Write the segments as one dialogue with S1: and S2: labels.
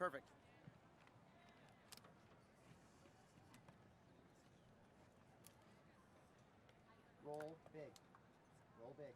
S1: Perfect.
S2: Roll big. Roll big.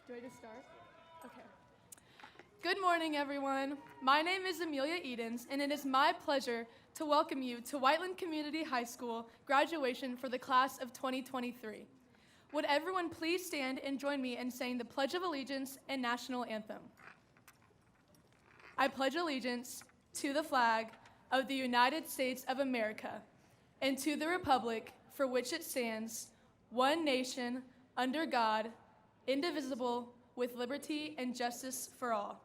S1: Do I just start? Okay. Good morning, everyone. My name is Amelia Edens, and it is my pleasure to welcome you to Whiteland Community High School graduation for the class of 2023. Would everyone please stand and join me in saying the Pledge of Allegiance and National Anthem? I pledge allegiance to the flag of the United States of America and to the republic for which it stands, one nation, under God, indivisible, with liberty and justice for all.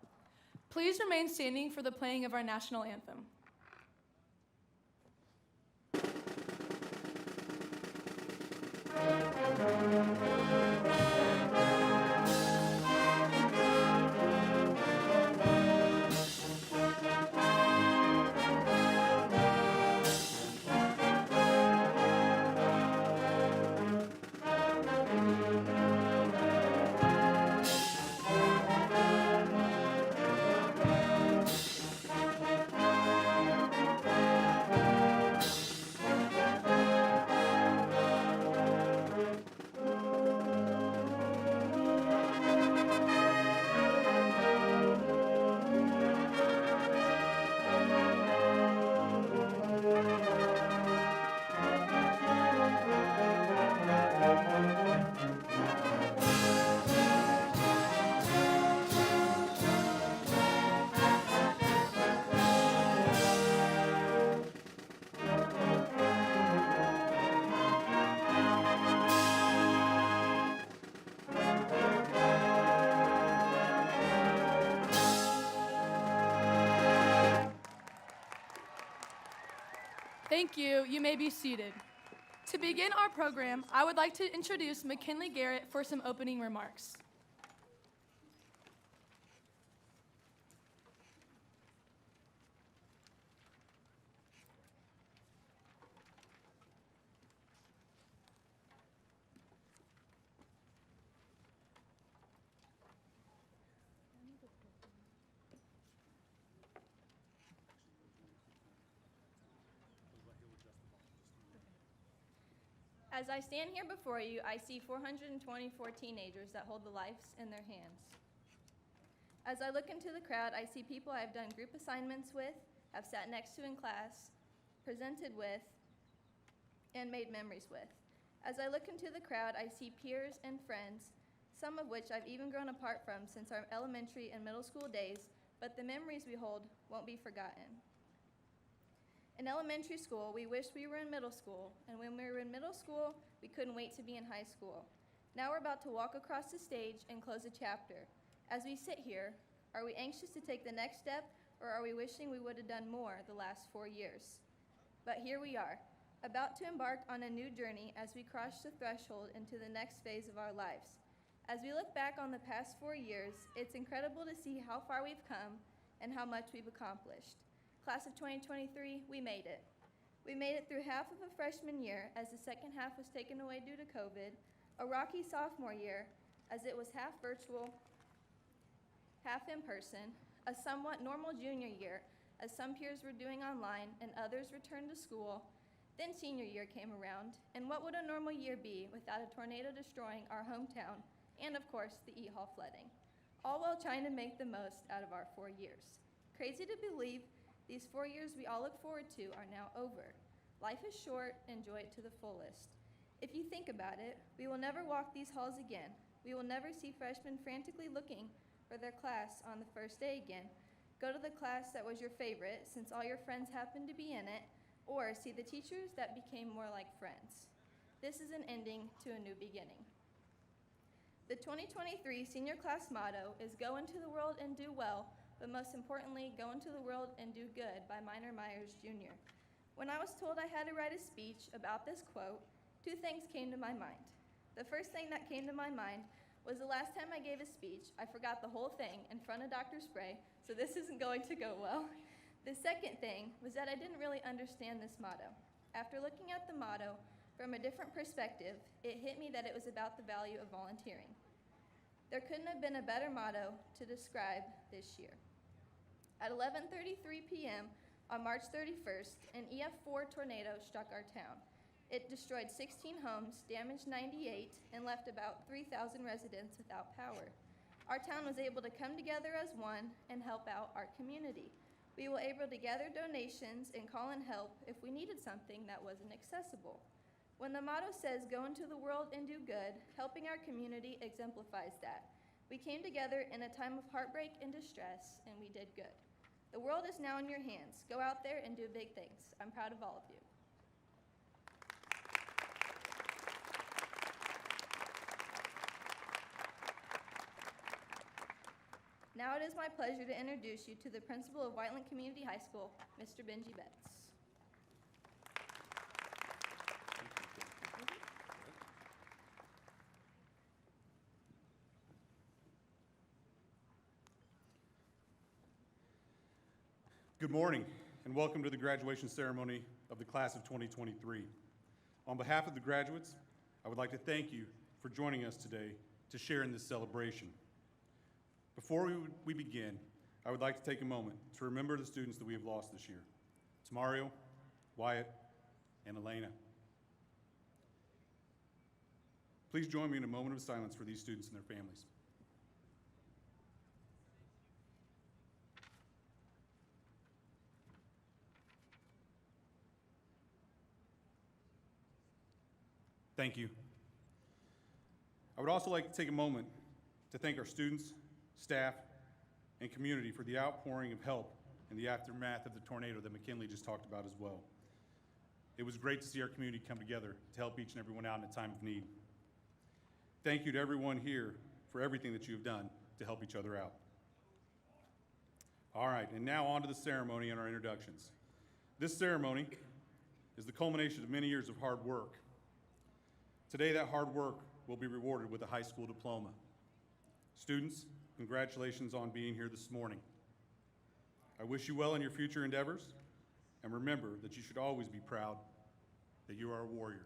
S1: Please remain standing for the playing of our national anthem. Thank you. You may be seated. To begin our program, I would like to introduce McKinley Garrett for some opening remarks.
S3: As I stand here before you, I see 424 teenagers that hold the lives in their hands. As I look into the crowd, I see people I've done group assignments with, have sat next to in class, presented with, and made memories with. As I look into the crowd, I see peers and friends, some of which I've even grown apart from since our elementary and middle school days, but the memories we hold won't be forgotten. In elementary school, we wished we were in middle school, and when we were in middle school, we couldn't wait to be in high school. Now we're about to walk across the stage and close a chapter. As we sit here, are we anxious to take the next step, or are we wishing we would have done more the last 4 years? But here we are, about to embark on a new journey as we cross the threshold into the next phase of our lives. As we look back on the past 4 years, it's incredible to see how far we've come and how much we've accomplished. Class of 2023, we made it. We made it through half of a freshman year as the second half was taken away due to COVID, a rocky sophomore year as it was half virtual, half in person, a somewhat normal junior year as some peers were doing online and others returned to school. Then senior year came around, and what would a normal year be without a tornado destroying our hometown and, of course, the E-Hall flooding, all while trying to make the most out of our 4 years. Crazy to believe these 4 years we all look forward to are now over. Life is short, enjoy it to the fullest. If you think about it, we will never walk these halls again. We will never see freshmen frantically looking for their class on the first day again, go to the class that was your favorite since all your friends happened to be in it, or see the teachers that became more like friends. This is an ending to a new beginning. The 2023 senior class motto is go into the world and do well, but most importantly, go into the world and do good by Minor Myers Jr. When I was told I had to write a speech about this quote, 2 things came to my mind. The first thing that came to my mind was the last time I gave a speech, I forgot the whole thing in front of Dr. Spray, so this isn't going to go well. The second thing was that I didn't really understand this motto. After looking at the motto from a different perspective, it hit me that it was about the value of volunteering. There couldn't have been a better motto to describe this year. At 11:33 p.m. on March 31st, an EF4 tornado struck our town. It destroyed 16 homes, damaged 98, and left about 3,000 residents without power. Our town was able to come together as one and help out our community. We were able to gather donations and call in help if we needed something that wasn't accessible. When the motto says, "Go into the world and do good," helping our community exemplifies that. We came together in a time of heartbreak and distress, and we did good. The world is now in your hands. Go out there and do big things. I'm proud of all of you. Now it is my pleasure to introduce you to the principal of Whiteland Community High School, Mr. Benji Betts.
S4: Good morning, and welcome to the graduation ceremony of the class of 2023. On behalf of the graduates, I would like to thank you for joining us today to share in this celebration. Before we begin, I would like to take a moment to remember the students that we have lost this year. It's Mario, Wyatt, and Elena. Please join me in a moment of silence for these students and their families. Thank you. I would also like to take a moment to thank our students, staff, and community for the outpouring of help in the aftermath of the tornado that McKinley just talked about as well. It was great to see our community come together to help each and everyone out in a time of need. Thank you to everyone here for everything that you have done to help each other out. All right, and now on to the ceremony and our introductions. This ceremony is the culmination of many years of hard work. Today, that hard work will be rewarded with a high school diploma. Students, congratulations on being here this morning. I wish you well in your future endeavors, and remember that you should always be proud that you are a warrior.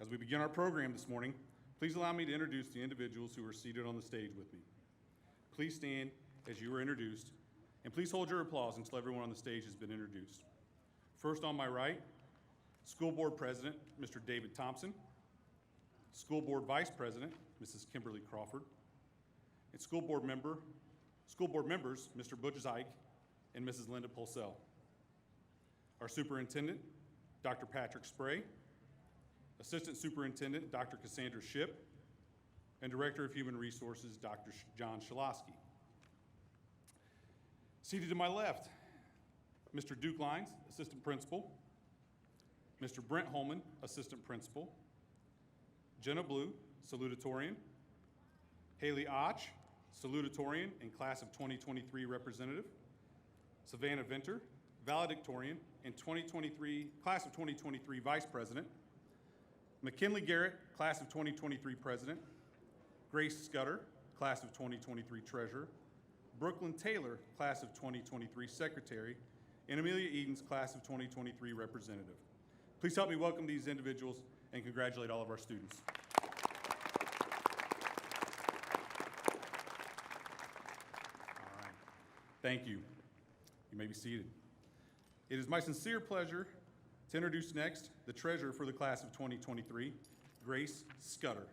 S4: As we begin our program this morning, please allow me to introduce the individuals who are seated on the stage with me. Please stand as you are introduced, and please hold your applause until everyone on the stage has been introduced. First on my right, School Board President, Mr. David Thompson, School Board Vice President, Mrs. Kimberly Crawford, and School Board members, Mr. Butch Zeich and Mrs. Linda Pulsell. Our Superintendent, Dr. Patrick Spray, Assistant Superintendent, Dr. Cassandra Shipp, and Director of Human Resources, Dr. John Shalosky. Seated to my left, Mr. Duke Lines, Assistant Principal, Mr. Brent Holman, Assistant Principal, Jenna Blue, Salutatorian, Haley Och, Salutatorian and Class of 2023 Representative, Savannah Venter, Valedictorian and Class of 2023 Vice President, McKinley Garrett, Class of 2023 President, Grace Scudder, Class of 2023 Treasurer, Brooklyn Taylor, Class of 2023 Secretary, and Amelia Edens, Class of 2023 Representative. Please help me welcome these individuals and congratulate all of our students. All right, thank you. You may be seated. It is my sincere pleasure to introduce next the treasurer for the class of 2023, Grace Scudder.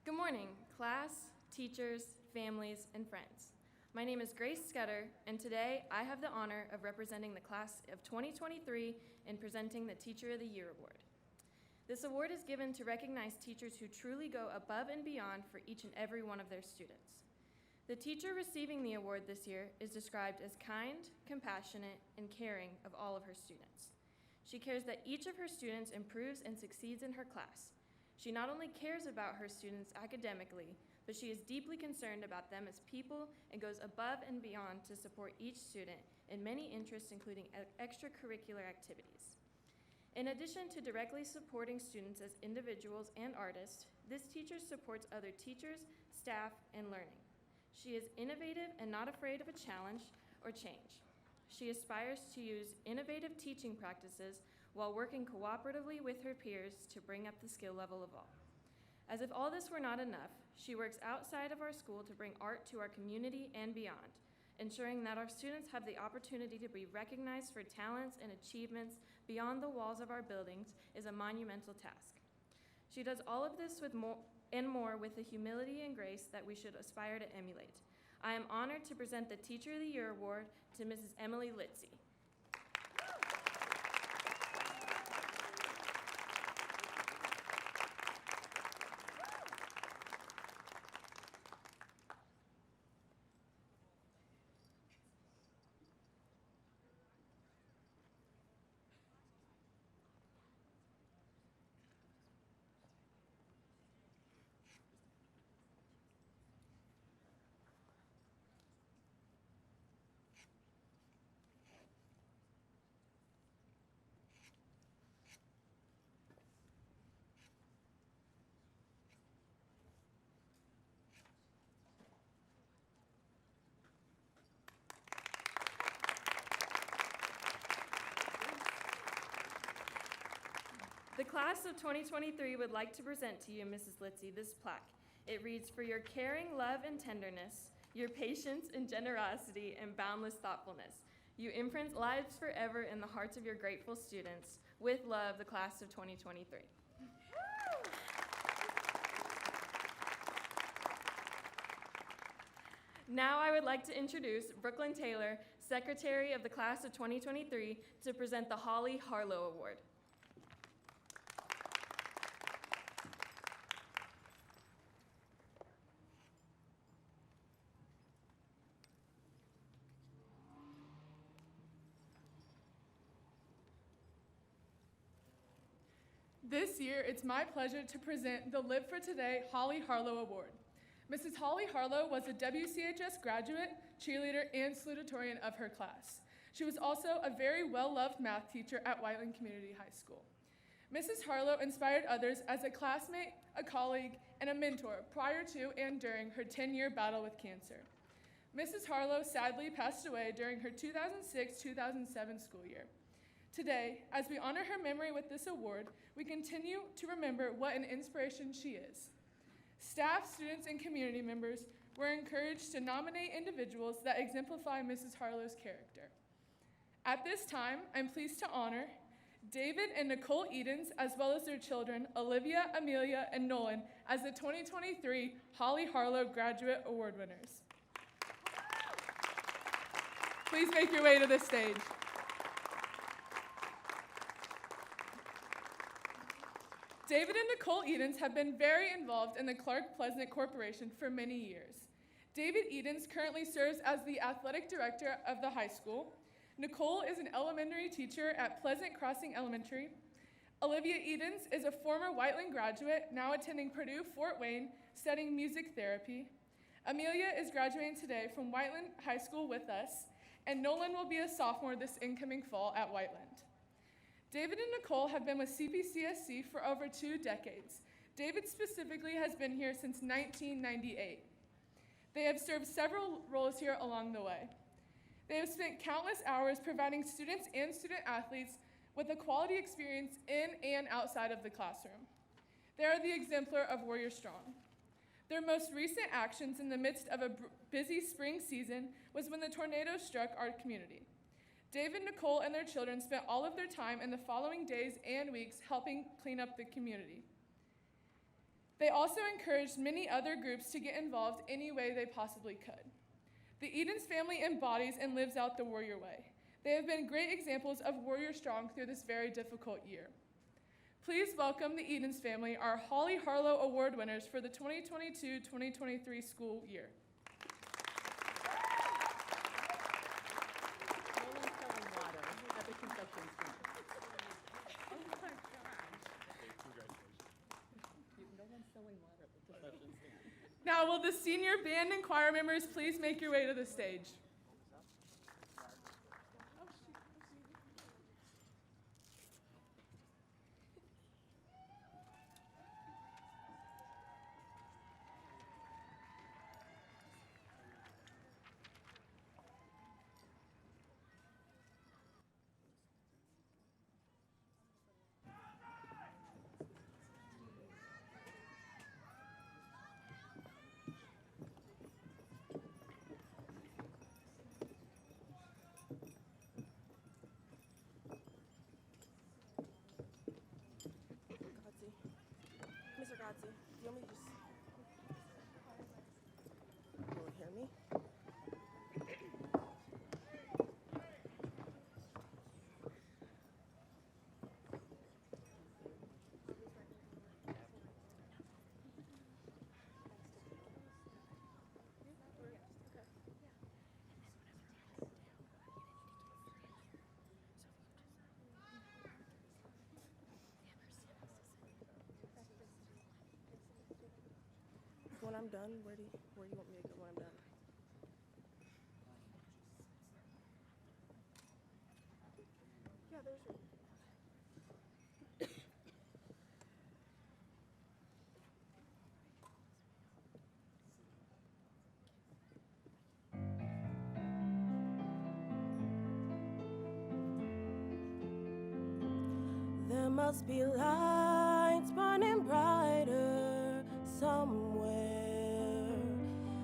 S5: Good morning, class, teachers, families, and friends. My name is Grace Scudder, and today I have the honor of representing the class of 2023 and presenting the Teacher of the Year Award. This award is given to recognize teachers who truly go above and beyond for each and every one of their students. The teacher receiving the award this year is described as kind, compassionate, and caring of all of her students. She cares that each of her students improves and succeeds in her class. She not only cares about her students academically, but she is deeply concerned about them as people and goes above and beyond to support each student in many interests, including extracurricular activities. In addition to directly supporting students as individuals and artists, this teacher supports other teachers, staff, and learning. She is innovative and not afraid of a challenge or change. She aspires to use innovative teaching practices while working cooperatively with her peers to bring up the skill level of all. As if all this were not enough, she works outside of our school to bring art to our community and beyond, ensuring that our students have the opportunity to be recognized for talents and achievements beyond the walls of our buildings is a monumental task. She does all of this with more with the humility and grace that we should aspire to emulate. I am honored to present the Teacher of the Year Award to Mrs. Emily Litzy. The class of 2023 would like to present to you, Mrs. Litzy, this plaque. It reads, "For your caring love and tenderness, your patience and generosity, and boundless thoughtfulness. You imprint lives forever in the hearts of your grateful students. With love, the class of 2023. Now I would like to introduce Brooklyn Taylor, Secretary of the class of 2023, to present the Holly Harlow Award.
S1: This year, it's my pleasure to present the Live for Today Holly Harlow Award. Mrs. Holly Harlow was a WCHS graduate, cheerleader, and salutatorian of her class. She was also a very well-loved math teacher at Whiteland Community High School. Mrs. Harlow inspired others as a classmate, a colleague, and a mentor prior to and during her 10-year battle with cancer. Mrs. Harlow sadly passed away during her 2006-2007 school year. Today, as we honor her memory with this award, we continue to remember what an inspiration she is. Staff, students, and community members were encouraged to nominate individuals that exemplify Mrs. Harlow's character. At this time, I'm pleased to honor David and Nicole Edens, as well as their children, Olivia, Amelia, and Nolan, as the 2023 Holly Harlow Graduate Award winners. Please make your way to the stage. David and Nicole Edens have been very involved in the Clark Pleasant Corporation for many years. David Edens currently serves as the athletic director of the high school. Nicole is an elementary teacher at Pleasant Crossing Elementary. Olivia Edens is a former Whiteland graduate, now attending Purdue Fort Wayne, studying music therapy. Amelia is graduating today from Whiteland High School with us, and Nolan will be a sophomore this incoming fall at Whiteland. David and Nicole have been with CPCSC for over 2 decades. David specifically has been here since 1998. They have served several roles here along the way. They have spent countless hours providing students and student athletes with a quality experience in and outside of the classroom. They are the exemplar of Warrior Strong. Their most recent actions in the midst of a busy spring season was when the tornado struck our community. David, Nicole, and their children spent all of their time in the following days and weeks helping clean up the community. They also encouraged many other groups to get involved any way they possibly could. The Edens family embodies and lives out the Warrior Way. They have been great examples of Warrior Strong through this very difficult year. Please welcome the Edens family, our Holly Harlow Award winners for the 2022-2023 school year. Now, will the senior band and choir members please make your way to the stage?
S6: you want me to just... Will it hear me? When I'm done, where do you want me to go when I'm done? Yeah, there's your... There must be lights burning brighter somewhere.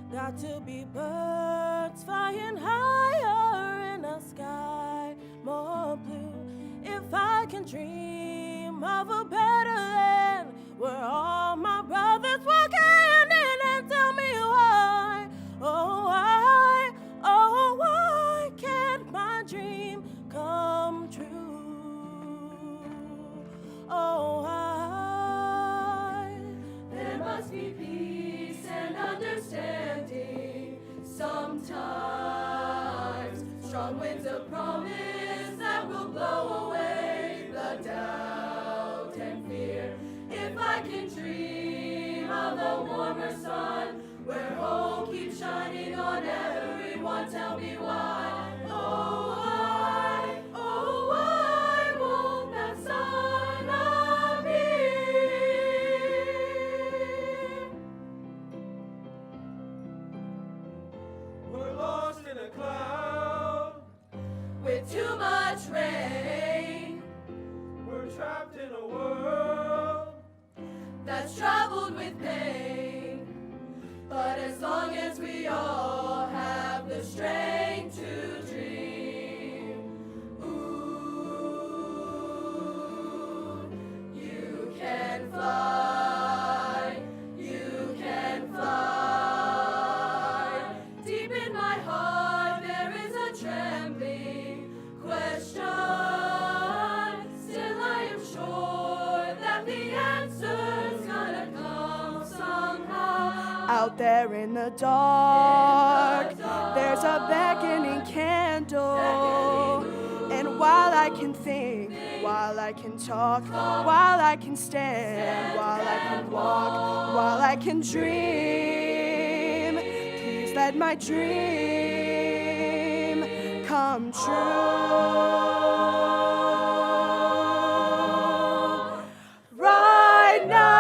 S6: Got to be birds flying higher in a sky more blue. If I can dream of a better land where all my brothers walk hand in hand, tell me why, oh why can't my dream come true? Oh, there must be peace and understanding sometimes. Strong winds of promise that will blow away the doubt and fear. If I can dream of a warmer sun where hope keeps shining on everyone, tell me why. Oh, why won't that sun appear?
S7: We're lost in a cloud
S6: With too much rain
S7: We're trapped in a world
S6: that's troubled with pain. But as long as we all have the strength to dream, ooh, you can fly, you can fly. Deep in my heart there is a trembling question. Still I am sure that the answer's gonna come somehow. Out there in the dark, there's a beckoning candle. And while I can think, while I can talk, while I can stand, while I can walk, while I can dream, please let my dream come true. Right now.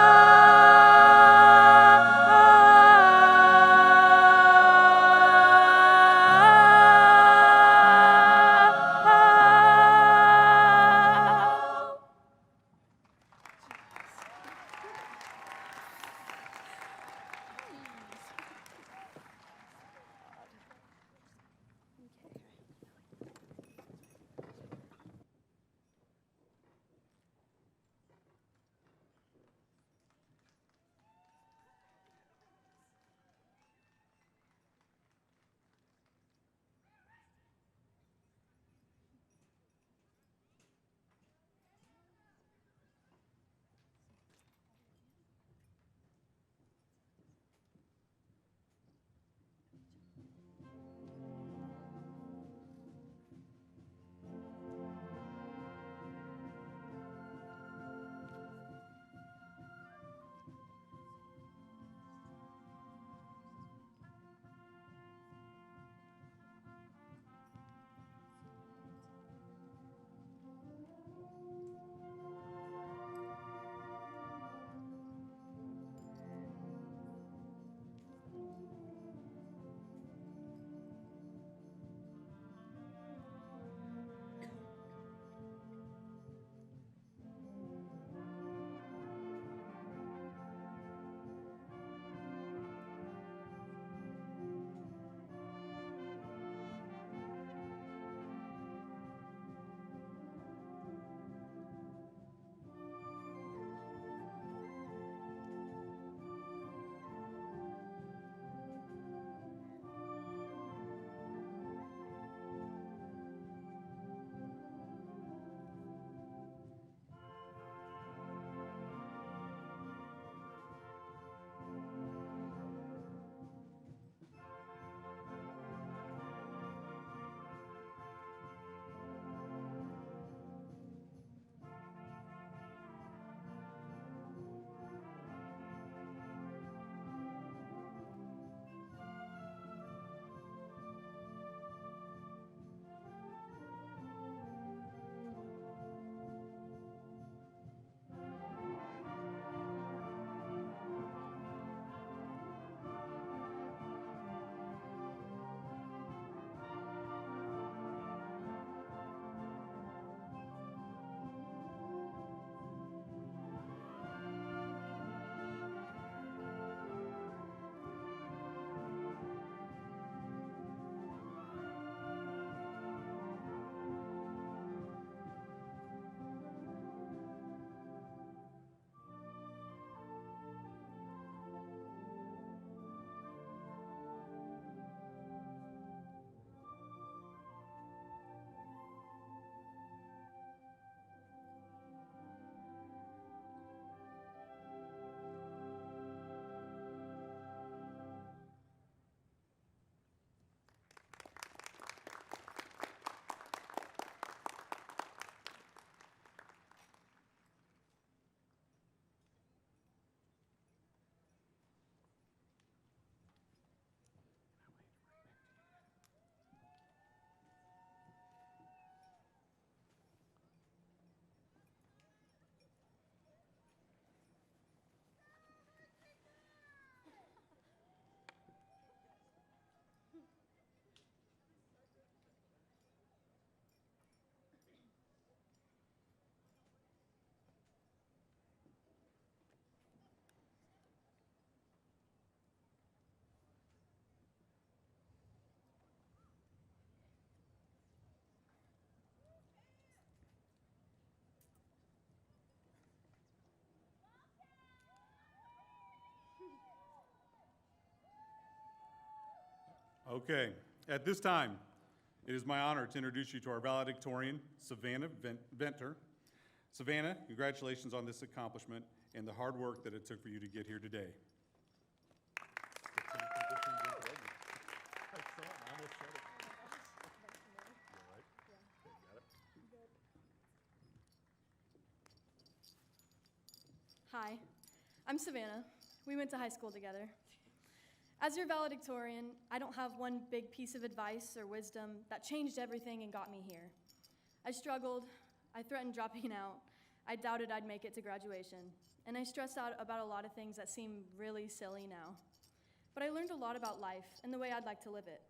S4: Okay, at this time, it is my honor to introduce you to our valedictorian, Savannah Venter. Savannah, congratulations on this accomplishment and the hard work that it took for you to get here today.
S8: Hi, I'm Savannah. We went to high school together. As your valedictorian, I don't have one big piece of advice or wisdom that changed everything and got me here. I struggled, I threatened dropping out, I doubted I'd make it to graduation, and I stressed out about a lot of things that seem really silly now. But I learned a lot about life and the way I'd like to live it.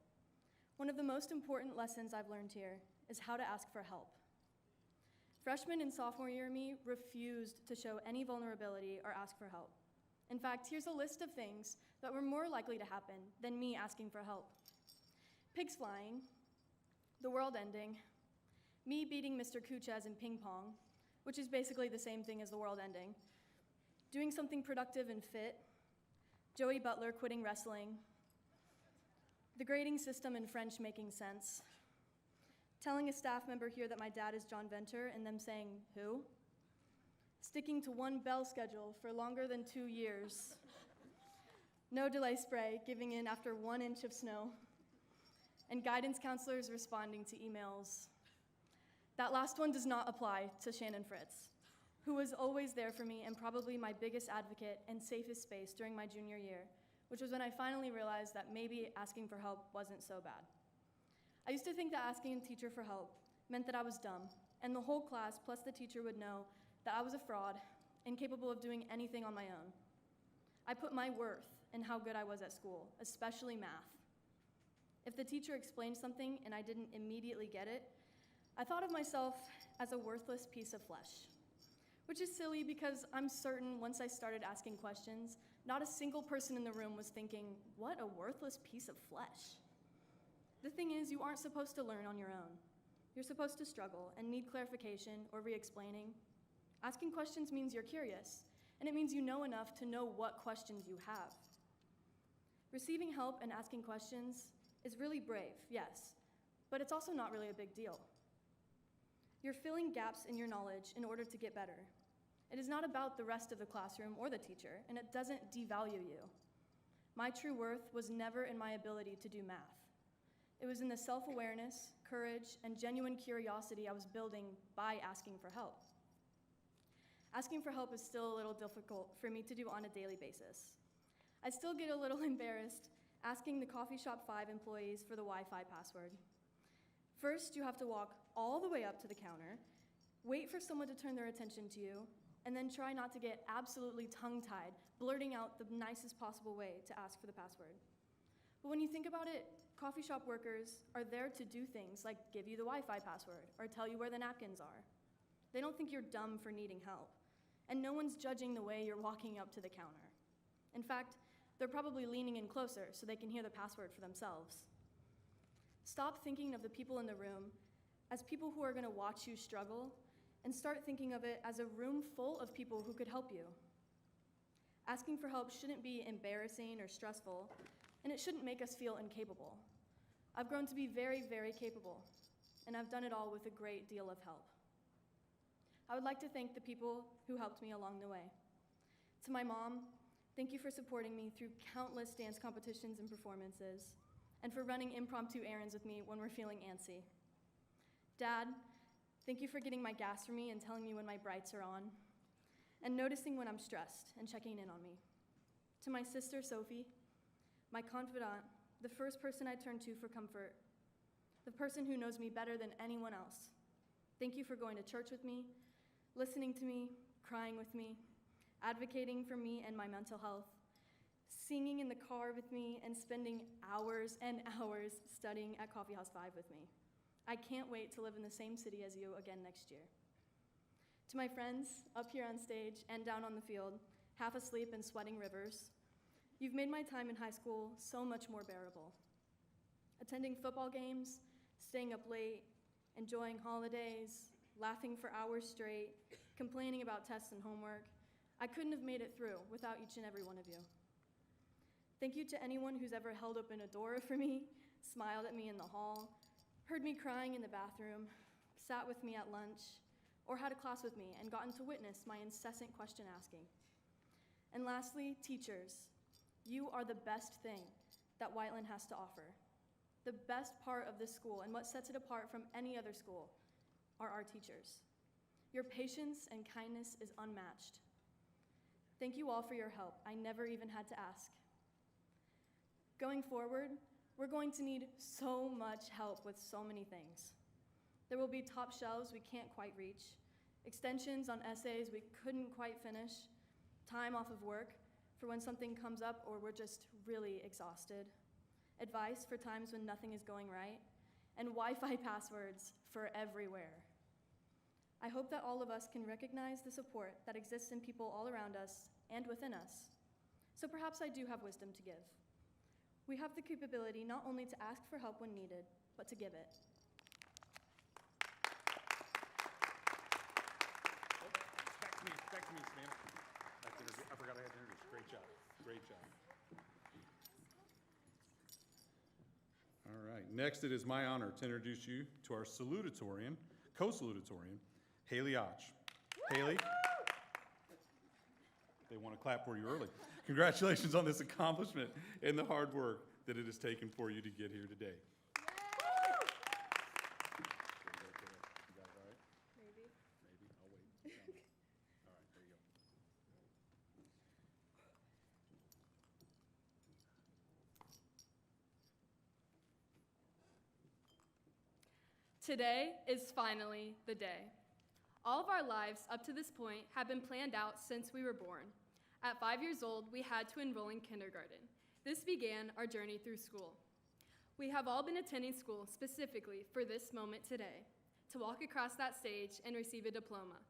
S8: One of the most important lessons I've learned here is how to ask for help. Freshman and sophomore year me refused to show any vulnerability or ask for help. In fact, here's a list of things that were more likely to happen than me asking for help. Pigs flying, the world ending, me beating Mr. Kuchez in ping pong, which is basically the same thing as the world ending, doing something productive and fit, Joey Butler quitting wrestling, the grading system in French making sense, telling a staff member here that my dad is John Venter and them saying, who? Sticking to one bell schedule for longer than 2 years. No delay spray, giving in after 1 inch of snow. And guidance counselors responding to emails. That last one does not apply to Shannon Fritz, who was always there for me and probably my biggest advocate and safest space during my junior year, which was when I finally realized that maybe asking for help wasn't so bad. I used to think that asking a teacher for help meant that I was dumb, and the whole class plus the teacher would know that I was a fraud, incapable of doing anything on my own. I put my worth in how good I was at school, especially math. If the teacher explained something and I didn't immediately get it, I thought of myself as a worthless piece of flesh, which is silly because I'm certain once I started asking questions, not a single person in the room was thinking, what a worthless piece of flesh. The thing is, you aren't supposed to learn on your own. You're supposed to struggle and need clarification or re-explaining. Asking questions means you're curious, and it means you know enough to know what questions you have. Receiving help and asking questions is really brave, yes, but it's also not really a big deal. You're filling gaps in your knowledge in order to get better. It is not about the rest of the classroom or the teacher, and it doesn't devalue you. My true worth was never in my ability to do math. It was in the self-awareness, courage, and genuine curiosity I was building by asking for help. Asking for help is still a little difficult for me to do on a daily basis. I still get a little embarrassed asking the coffee shop 5 employees for the Wi-Fi password. First, you have to walk all the way up to the counter, wait for someone to turn their attention to you, and then try not to get absolutely tongue-tied, blurting out the nicest possible way to ask for the password. But when you think about it, coffee shop workers are there to do things like give you the Wi-Fi password or tell you where the napkins are. They don't think you're dumb for needing help, and no one's judging the way you're walking up to the counter. In fact, they're probably leaning in closer so they can hear the password for themselves. Stop thinking of the people in the room as people who are going to watch you struggle, and start thinking of it as a room full of people who could help you. Asking for help shouldn't be embarrassing or stressful, and it shouldn't make us feel incapable. I've grown to be very, very capable, and I've done it all with a great deal of help. I would like to thank the people who helped me along the way. To my mom, thank you for supporting me through countless dance competitions and performances, and for running impromptu errands with me when we're feeling antsy. Dad, thank you for getting my gas for me and telling me when my brights are on, and noticing when I'm stressed and checking in on me. To my sister, Sophie, my confidant, the first person I turn to for comfort, the person who knows me better than anyone else. Thank you for going to church with me, listening to me, crying with me, advocating for me and my mental health, singing in the car with me, and spending hours and hours studying at Coffee House 5 with me. I can't wait to live in the same city as you again next year. To my friends up here on stage and down on the field, half asleep and sweating rivers, you've made my time in high school so much more bearable. Attending football games, staying up late, enjoying holidays, laughing for hours straight, complaining about tests and homework, I couldn't have made it through without each and every one of you. Thank you to anyone who's ever held open a door for me, smiled at me in the hall, heard me crying in the bathroom, sat with me at lunch, or had a class with me and gotten to witness my incessant question asking. And lastly, teachers. You are the best thing that Whiteland has to offer. The best part of this school and what sets it apart from any other school are our teachers. Your patience and kindness is unmatched. Thank you all for your help. I never even had to ask. Going forward, we're going to need so much help with so many things. There will be top shelves we can't quite reach, extensions on essays we couldn't quite finish, time off of work for when something comes up or we're just really exhausted, advice for times when nothing is going right, and Wi-Fi passwords for everywhere. I hope that all of us can recognize the support that exists in people all around us and within us. So perhaps I do have wisdom to give. We have the capability not only to ask for help when needed, but to give it.
S4: Back to me, Samantha. I forgot I had to introduce. Great job. Great job. All right. Next, it is my honor to introduce you to our salutatorian, co-salutatorian, Haley Och. Haley, they want to clap for you early. Congratulations on this accomplishment and the hard work that it has taken for you to get here today.
S5: Maybe.
S4: Maybe. I'll wait. All right, there you go.
S5: Today is finally the day. All of our lives up to this point have been planned out since we were born. At 5 years old, we had to enroll in kindergarten. This began our journey through school. We have all been attending school specifically for this moment today, to walk across that stage and receive a diploma.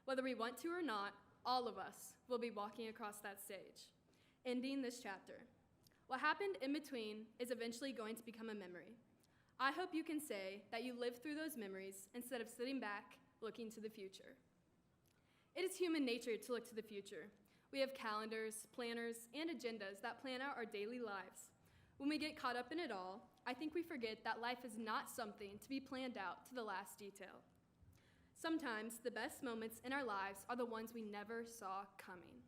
S5: Whether we want to or not, all of us will be walking across that stage, ending this chapter. What happened in between is eventually going to become a memory. I hope you can say that you lived through those memories instead of sitting back looking to the future. It is human nature to look to the future. We have calendars, planners, and agendas that plan out our daily lives. When we get caught up in it all, I think we forget that life is not something to be planned out to the last detail. Sometimes the best moments in our lives are the ones we never saw coming.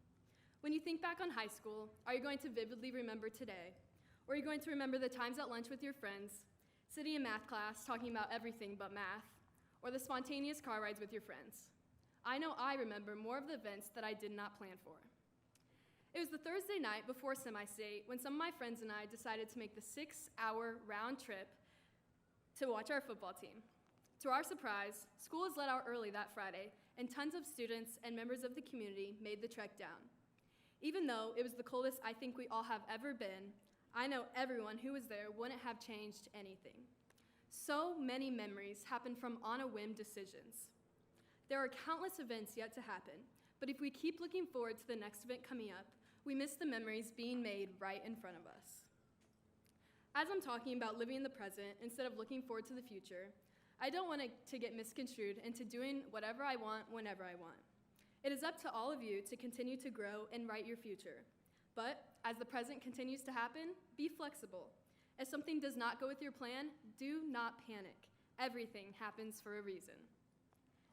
S5: When you think back on high school, are you going to vividly remember today? Or are you going to remember the times at lunch with your friends, sitting in math class talking about everything but math, or the spontaneous car rides with your friends? I know I remember more of the events that I did not plan for. It was the Thursday night before semi-state when some of my friends and I decided to make the 6-hour round trip to watch our football team. To our surprise, school was let out early that Friday, and tons of students and members of the community made the trek down. Even though it was the coldest I think we all have ever been, I know everyone who was there wouldn't have changed anything. So many memories happened from on-a-whim decisions. There are countless events yet to happen, but if we keep looking forward to the next event coming up, we miss the memories being made right in front of us. As I'm talking about living in the present instead of looking forward to the future, I don't want it to get misconstrued into doing whatever I want whenever I want. It is up to all of you to continue to grow and write your future. But as the present continues to happen, be flexible. If something does not go with your plan, do not panic. Everything happens for a reason.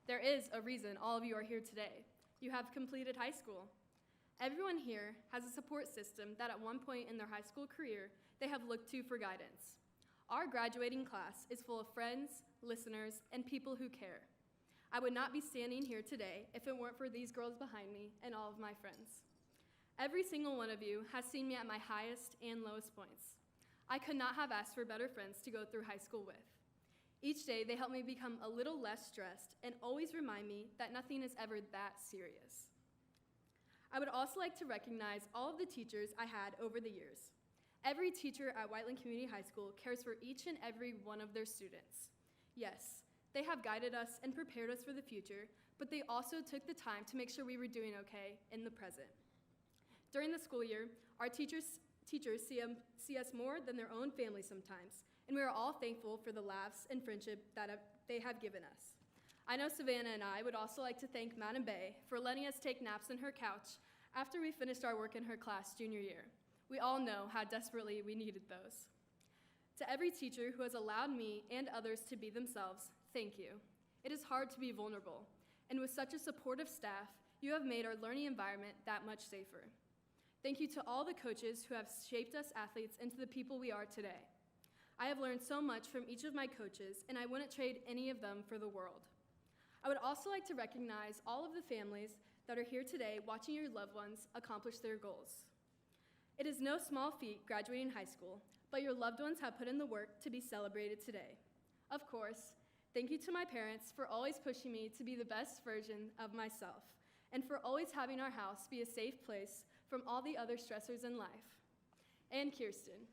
S5: There is a reason all of you are here today. You have completed high school. Everyone here has a support system that at one point in their high school career, they have looked to for guidance. Our graduating class is full of friends, listeners, and people who care. I would not be standing here today if it weren't for these girls behind me and all of my friends. Every single one of you has seen me at my highest and lowest points. I could not have asked for better friends to go through high school with. Each day, they help me become a little less stressed and always remind me that nothing is ever that serious. I would also like to recognize all of the teachers I had over the years. Every teacher at Whiteland Community High School cares for each and every one of their students. Yes, they have guided us and prepared us for the future, but they also took the time to make sure we were doing okay in the present. During the school year, our teachers see us more than their own family sometimes, and we are all thankful for the laughs and friendship that they have given us. I know Savannah and I would also like to thank Madam Bay for letting us take naps on her couch after we finished our work in her class junior year. We all know how desperately we needed those.
S9: To every teacher who has allowed me and others to be themselves, thank you. It is hard to be vulnerable, and with such a supportive staff, you have made our learning environment that much safer. Thank you to all the coaches who have shaped us athletes into the people we are today. I have learned so much from each of my coaches, and I wouldn't trade any of them for the world. I would also like to recognize all of the families that are here today watching your loved ones accomplish their goals. It is no small feat graduating high school, but your loved ones have put in the work to be celebrated today. Of course, thank you to my parents for always pushing me to be the best version of myself, and for always having our house be a safe place from all the other stressors in life. And Kirsten,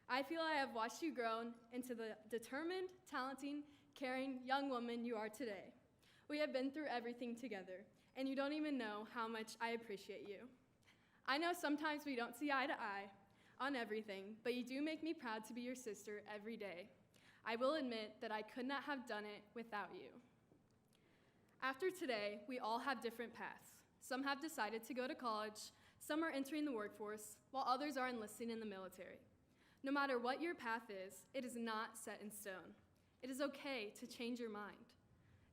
S9: I feel I have watched you grow into the determined, talented, caring young woman you are today. We have been through everything together, and you don't even know how much I appreciate you. I know sometimes we don't see eye to eye on everything, but you do make me proud to be your sister every day. I will admit that I could not have done it without you. After today, we all have different paths. Some have decided to go to college, some are entering the workforce, while others are enlisting in the military. No matter what your path is, it is not set in stone. It is okay to change your mind.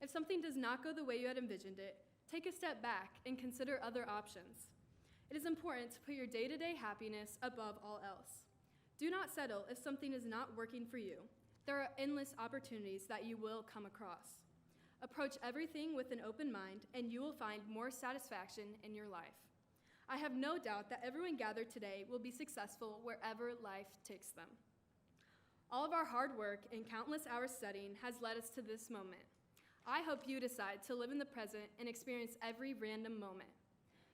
S9: If something does not go the way you had envisioned it, take a step back and consider other options. It is important to put your day-to-day happiness above all else. Do not settle if something is not working for you. There are endless opportunities that you will come across. Approach everything with an open mind, and you will find more satisfaction in your life. I have no doubt that everyone gathered today will be successful wherever life takes them. All of our hard work and countless hours studying has led us to this moment. I hope you decide to live in the present and experience every random moment.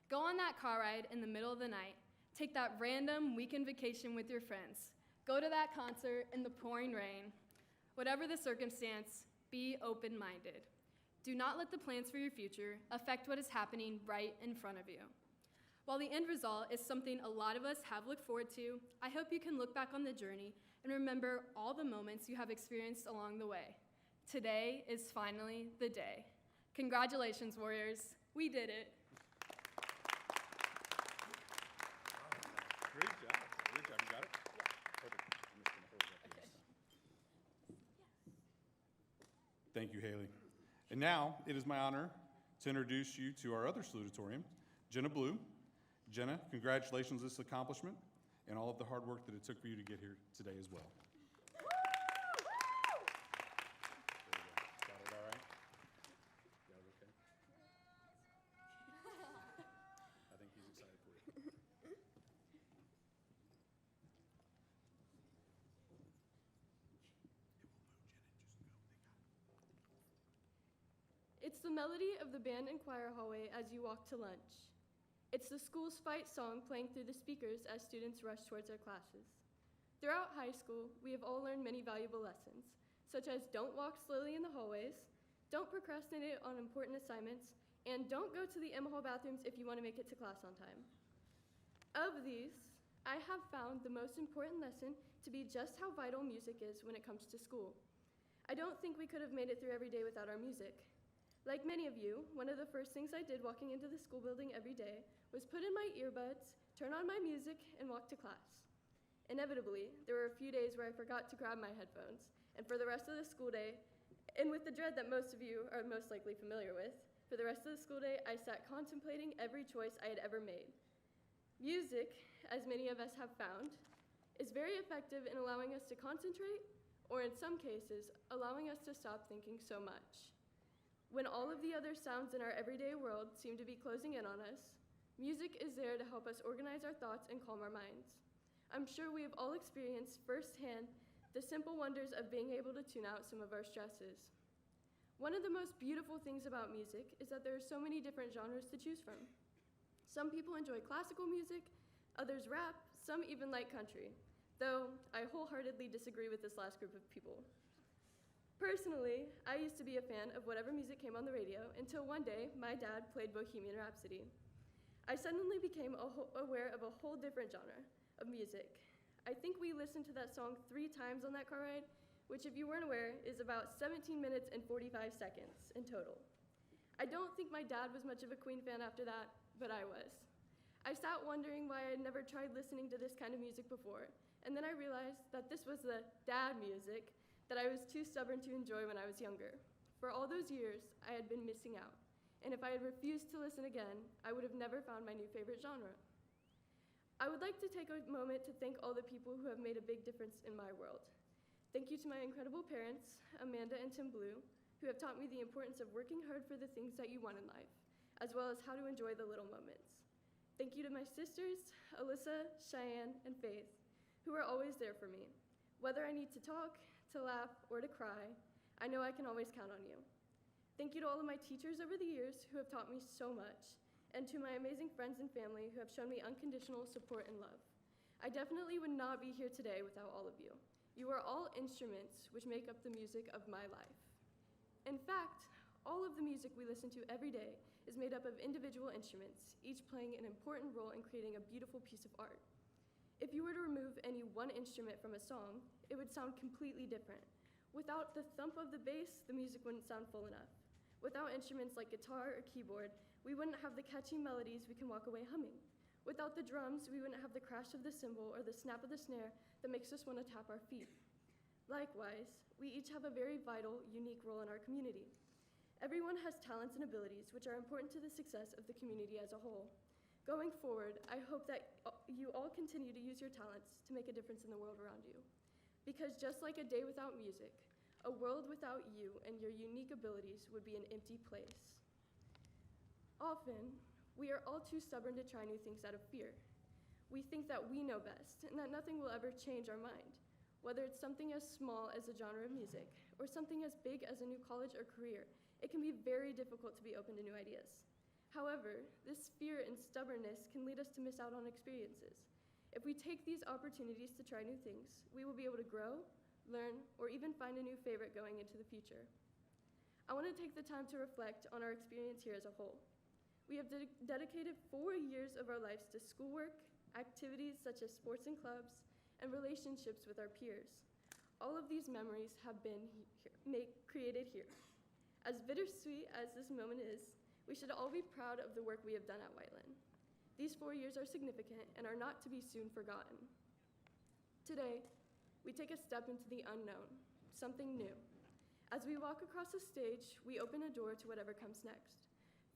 S9: Go on that car ride in the middle of the night. Take that random weekend vacation with your friends. Go to that concert in the pouring rain. Whatever the circumstance, be open-minded. Do not let the plans for your future affect what is happening right in front of you. While the end result is something a lot of us have looked forward to, I hope you can look back on the journey and remember all the moments you have experienced along the way. Today is finally the day. Congratulations, Warriors. We did it.
S4: Great job. Great job. You got it? Perfect. I'm just gonna hold it up here this time. Thank you, Haley. And now it is my honor to introduce you to our other salutatorian, Jenna Blue. Jenna, congratulations on this accomplishment and all of the hard work that it took for you to get here today as well. There you go. Got it all right? Got it okay? I think he's excited for you.
S10: It's the melody of the band and choir hallway as you walk to lunch. It's the school's fight song playing through the speakers as students rush towards their classes. Throughout high school, we have all learned many valuable lessons, such as don't walk slowly in the hallways, don't procrastinate on important assignments, and don't go to the M Hall bathrooms if you want to make it to class on time. Of these, I have found the most important lesson to be just how vital music is when it comes to school. I don't think we could have made it through every day without our music. Like many of you, one of the first things I did walking into the school building every day was put in my earbuds, turn on my music, and walk to class. Inevitably, there were a few days where I forgot to grab my headphones, and for the rest of the school day, and with the dread that most of you are most likely familiar with, for the rest of the school day, I sat contemplating every choice I had ever made. Music, as many of us have found, is very effective in allowing us to concentrate, or in some cases, allowing us to stop thinking so much. When all of the other sounds in our everyday world seem to be closing in on us, music is there to help us organize our thoughts and calm our minds. I'm sure we have all experienced firsthand the simple wonders of being able to tune out some of our stresses. One of the most beautiful things about music is that there are so many different genres to choose from. Some people enjoy classical music, others rap, some even like country, though I wholeheartedly disagree with this last group of people. Personally, I used to be a fan of whatever music came on the radio until one day my dad played Bohemian Rhapsody. I suddenly became aware of a whole different genre of music. I think we listened to that song 3 times on that car ride, which if you weren't aware is about 17 minutes and 45 seconds in total. I don't think my dad was much of a Queen fan after that, but I was. I sat wondering why I had never tried listening to this kind of music before, and then I realized that this was the dad music that I was too stubborn to enjoy when I was younger. For all those years, I had been missing out, and if I had refused to listen again, I would have never found my new favorite genre. I would like to take a moment to thank all the people who have made a big difference in my world. Thank you to my incredible parents, Amanda and Tim Blue, who have taught me the importance of working hard for the things that you want in life, as well as how to enjoy the little moments. Thank you to my sisters, Alyssa, Cheyenne, and Faith, who are always there for me. Whether I need to talk, to laugh, or to cry, I know I can always count on you. Thank you to all of my teachers over the years who have taught me so much, and to my amazing friends and family who have shown me unconditional support and love. I definitely would not be here today without all of you. You are all instruments which make up the music of my life. In fact, all of the music we listen to every day is made up of individual instruments, each playing an important role in creating a beautiful piece of art. If you were to remove any one instrument from a song, it would sound completely different. Without the thump of the bass, the music wouldn't sound full enough. Without instruments like guitar or keyboard, we wouldn't have the catchy melodies we can walk away humming. Without the drums, we wouldn't have the crash of the cymbal or the snap of the snare that makes us want to tap our feet. Likewise, we each have a very vital, unique role in our community. Everyone has talents and abilities which are important to the success of the community as a whole. Going forward, I hope that you all continue to use your talents to make a difference in the world around you. Because just like a day without music, a world without you and your unique abilities would be an empty place. Often, we are all too stubborn to try new things out of fear. We think that we know best and that nothing will ever change our mind, whether it's something as small as a genre of music or something as big as a new college or career. It can be very difficult to be open to new ideas. However, this fear and stubbornness can lead us to miss out on experiences. If we take these opportunities to try new things, we will be able to grow, learn, or even find a new favorite going into the future. I want to take the time to reflect on our experience here as a whole. We have dedicated 4 years of our lives to schoolwork, activities such as sports and clubs, and relationships with our peers. All of these memories have been created here. As bittersweet as this moment is, we should all be proud of the work we have done at Whiteland. These 4 years are significant and are not to be soon forgotten. Today, we take a step into the unknown, something new. As we walk across the stage, we open a door to whatever comes next.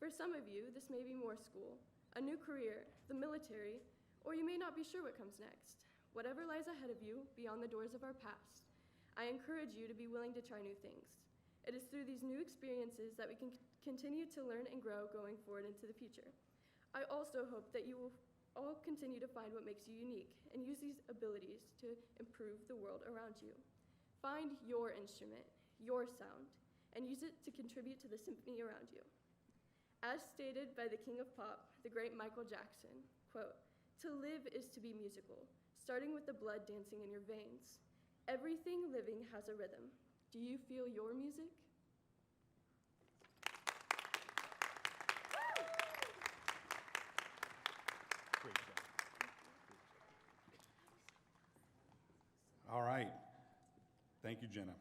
S10: For some of you, this may be more school, a new career, the military, or you may not be sure what comes next. Whatever lies ahead of you, beyond the doors of our past, I encourage you to be willing to try new things. It is through these new experiences that we can continue to learn and grow going forward into the future. I also hope that you will all continue to find what makes you unique and use these abilities to improve the world around you. Find your instrument, your sound, and use it to contribute to the symphony around you. As stated by the king of pop, the great Michael Jackson, quote, "To live is to be musical, starting with the blood dancing in your veins. Everything living has a rhythm. Do you feel your music?"
S4: Great job. All right. Thank you, Jenna.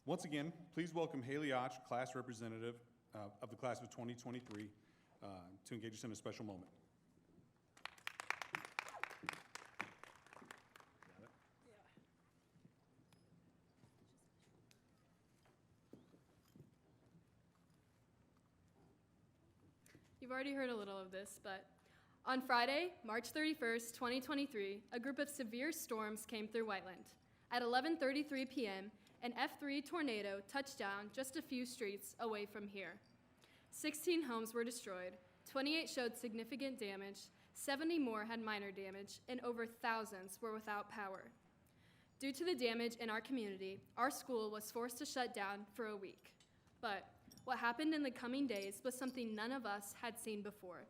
S4: Once again, please welcome Haley Och, class representative of the class of 2023, to engage us in a special moment.
S9: You've already heard a little of this, but on Friday, March 31st, 2023, a group of severe storms came through Whiteland. At 11:33 p.m., an F3 tornado touched down just a few streets away from here. 16 homes were destroyed, 28 showed significant damage, 70 more had minor damage, and over thousands were without power. Due to the damage in our community, our school was forced to shut down for a week. But what happened in the coming days was something none of us had seen before.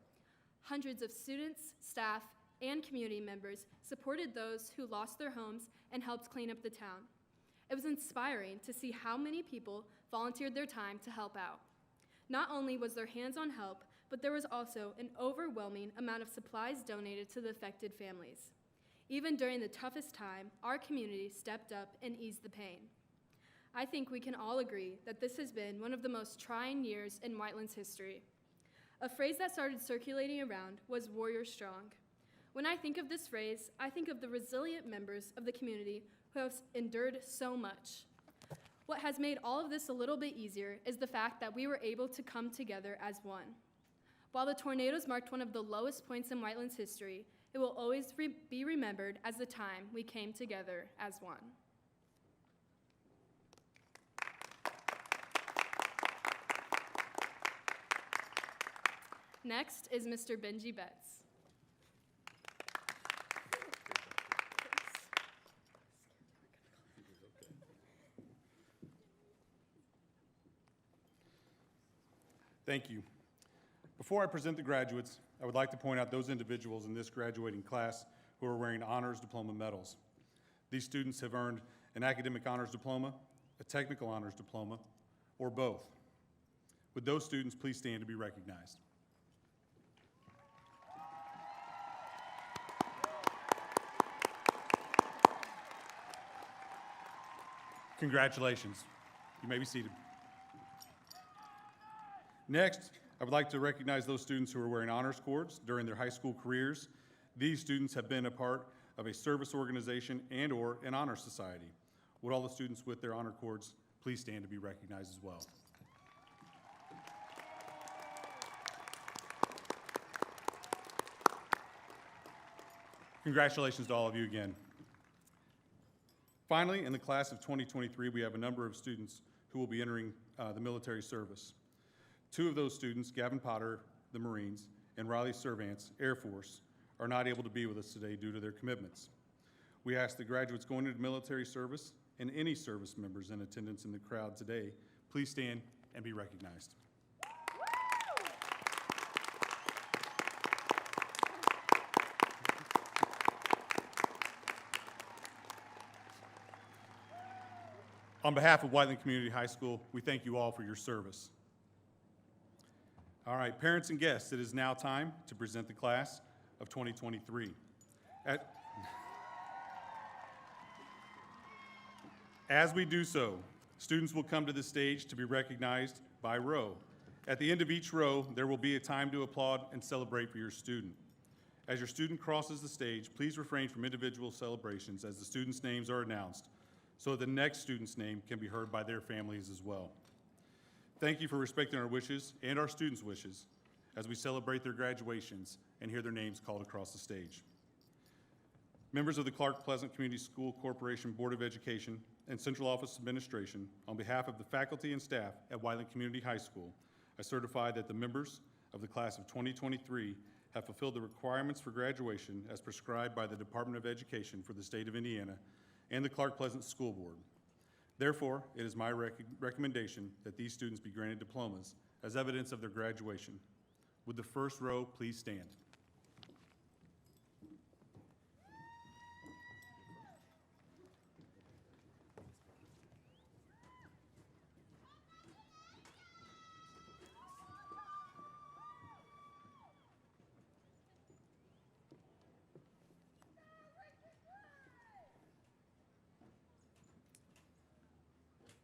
S9: Hundreds of students, staff, and community members supported those who lost their homes and helped clean up the town. It was inspiring to see how many people volunteered their time to help out. Not only was there hands-on help, but there was also an overwhelming amount of supplies donated to the affected families. Even during the toughest time, our community stepped up and eased the pain. I think we can all agree that this has been one of the most trying years in Whiteland's history. A phrase that started circulating around was "warrior strong." When I think of this phrase, I think of the resilient members of the community who have endured so much. What has made all of this a little bit easier is the fact that we were able to come together as one. While the tornadoes marked one of the lowest points in Whiteland's history, it will always be remembered as the time we came together as one. Next is Mr. Benji Betts.
S4: Thank you. Before I present the graduates, I would like to point out those individuals in this graduating class who are wearing honors diploma medals. These students have earned an academic honors diploma, a technical honors diploma, or both. Would those students please stand to be recognized? Congratulations. You may be seated. Next, I would like to recognize those students who are wearing honors cords during their high school careers. These students have been a part of a service organization and/or an honor society. Would all the students with their honor cords please stand to be recognized as well? Congratulations to all of you again. Finally, in the class of 2023, we have a number of students who will be entering the military service. Two of those students, Gavin Potter, the Marines, and Riley Servants, Air Force, are not able to be with us today due to their commitments. We ask the graduates going into military service and any service members in attendance in the crowd today, please stand and be recognized. On behalf of Whiteland Community High School, we thank you all for your service. All right, parents and guests, it is now time to present the class of 2023. As we do so, students will come to the stage to be recognized by row. At the end of each row, there will be a time to applaud and celebrate for your student. As your student crosses the stage, please refrain from individual celebrations as the students' names are announced, so that the next student's name can be heard by their families as well. Thank you for respecting our wishes and our students' wishes as we celebrate their graduations and hear their names called across the stage. Members of the Clark Pleasant Community School Corporation Board of Education and Central Office Administration, on behalf of the faculty and staff at Whiteland Community High School, I certify that the members of the class of 2023 have fulfilled the requirements for graduation as prescribed by the Department of Education for the state of Indiana and the Clark Pleasant School Board. Therefore, it is my recommendation that these students be granted diplomas as evidence of their graduation. Would the first row please stand?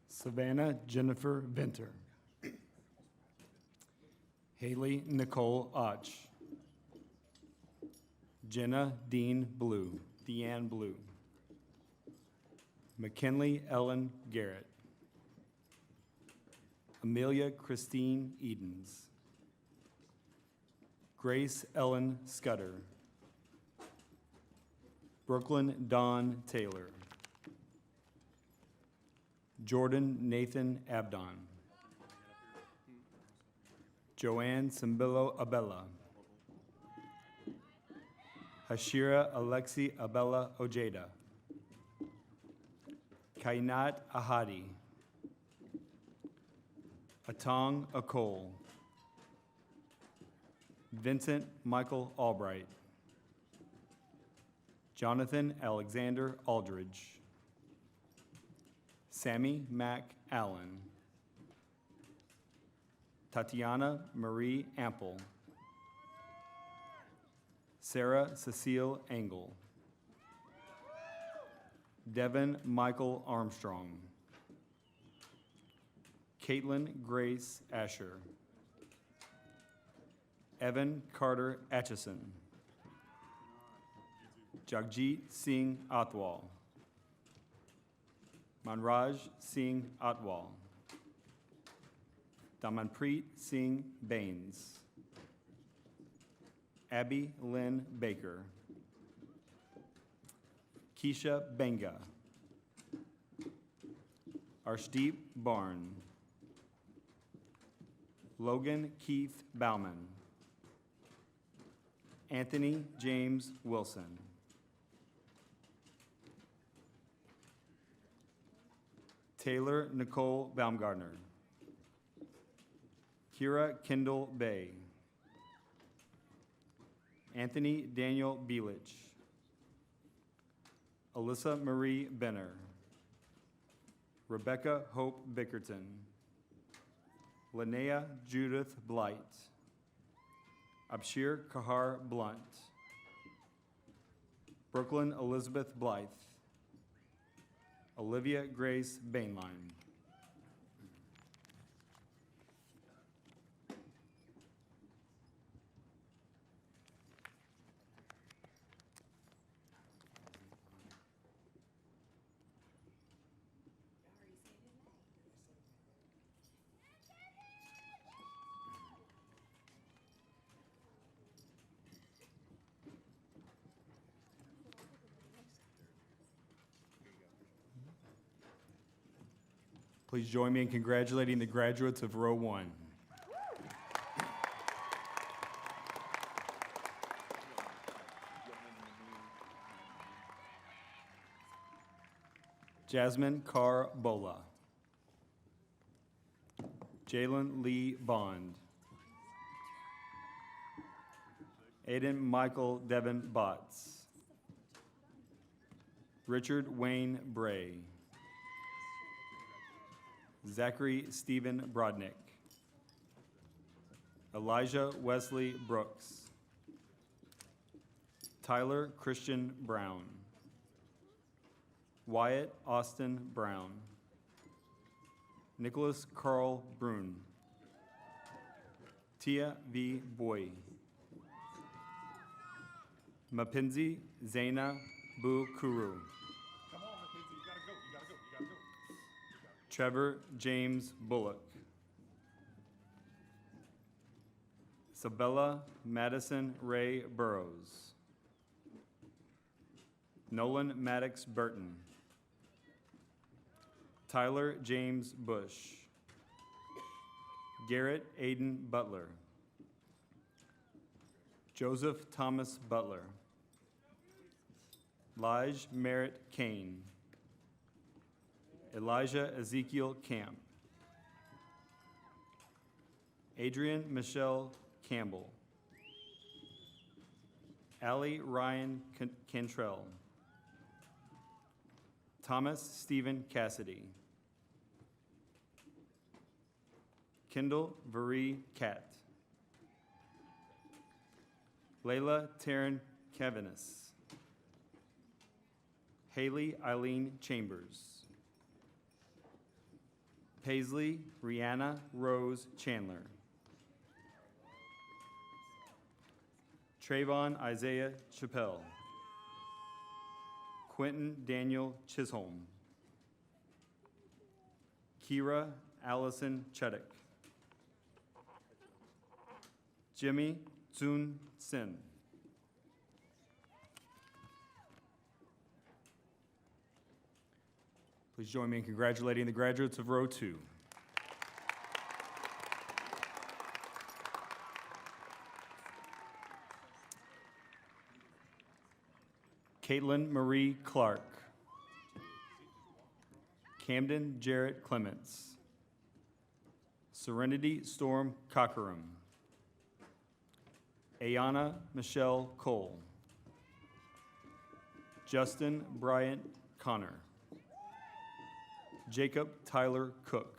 S11: Savannah Jennifer Venter. Haley Nicole Och. Jenna Deanne Blue. McKinley Ellen Garrett. Amelia Christine Edens. Grace Ellen Scudder. Brooklyn Dawn Taylor. Jordan Nathan Abdon. Joanne Simbillo Abella. Hashira Alexi Abella Ojeda. Kainat Ahadi. Atong Akol. Vincent Michael Albright. Jonathan Alexander Aldridge. Sammy Mack Allen. Tatiana Marie Ample. Sarah Cecile Engel. Devin Michael Armstrong. Caitlin Grace Asher. Evan Carter Atchison. Jagjit Singh Atwal. Manraj Singh Atwal. Damanpreet Singh Bains. Abby Lynn Baker. Keisha Benga. Arshdeep Barn. Logan Keith Bauman. Anthony James Wilson. Taylor Nicole Baumgartner. Kira Kendall Bay. Anthony Daniel Belich. Alyssa Marie Benner. Rebecca Hope Bickerton. Linnea Judith Blight. Abshir Kahar Blunt. Brooklyn Elizabeth Blythe. Olivia Grace Bainline. Please join me in congratulating the graduates of Row 1. Jasmine Carr Bola. Jalen Lee Bond. Aiden Michael Devin Botts. Richard Wayne Bray. Zachary Stephen Brodnick. Elijah Wesley Brooks. Tyler Christian Brown. Wyatt Austin Brown. Nicholas Carl Brun. Tia V. Boy. Mapinzi Zaina Bu Kuru. Trevor James Bullock. Sabella Madison Ray Burrows. Nolan Maddox Burton. Tyler James Bush. Garrett Aiden Butler. Joseph Thomas Butler. Lige Merritt Kane. Elijah Ezekiel Camp. Adrian Michelle Campbell. Allie Ryan Cantrell. Thomas Stephen Cassidy. Kendall Varie Cat. Layla Taryn Cavaness. Haley Eileen Chambers. Paisley Rihanna Rose Chandler. Trayvon Isaiah Chappelle. Quentin Daniel Chisholm. Kira Allison Chuddick. Jimmy Tsun Sin. Please join me in congratulating the graduates of Row 2. Caitlin Marie Clark. Camden Jarrett Clements. Serenity Storm Cockerum. Ayana Michelle Cole. Justin Bryant Connor. Jacob Tyler Cook.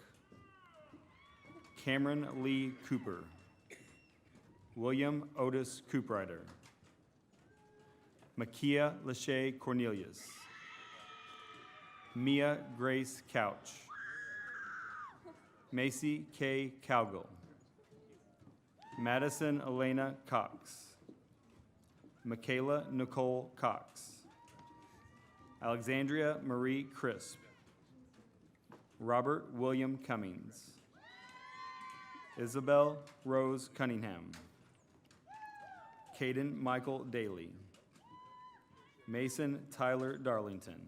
S11: Cameron Lee Cooper. William Otis Cooprider. Makia Lachey Cornelius. Mia Grace Couch. Macy K. Cowgill. Madison Elena Cox. Michaela Nicole Cox. Alexandria Marie Crisp. Robert William Cummings. Isabel Rose Cunningham. Caden Michael Daly. Mason Tyler Darlington.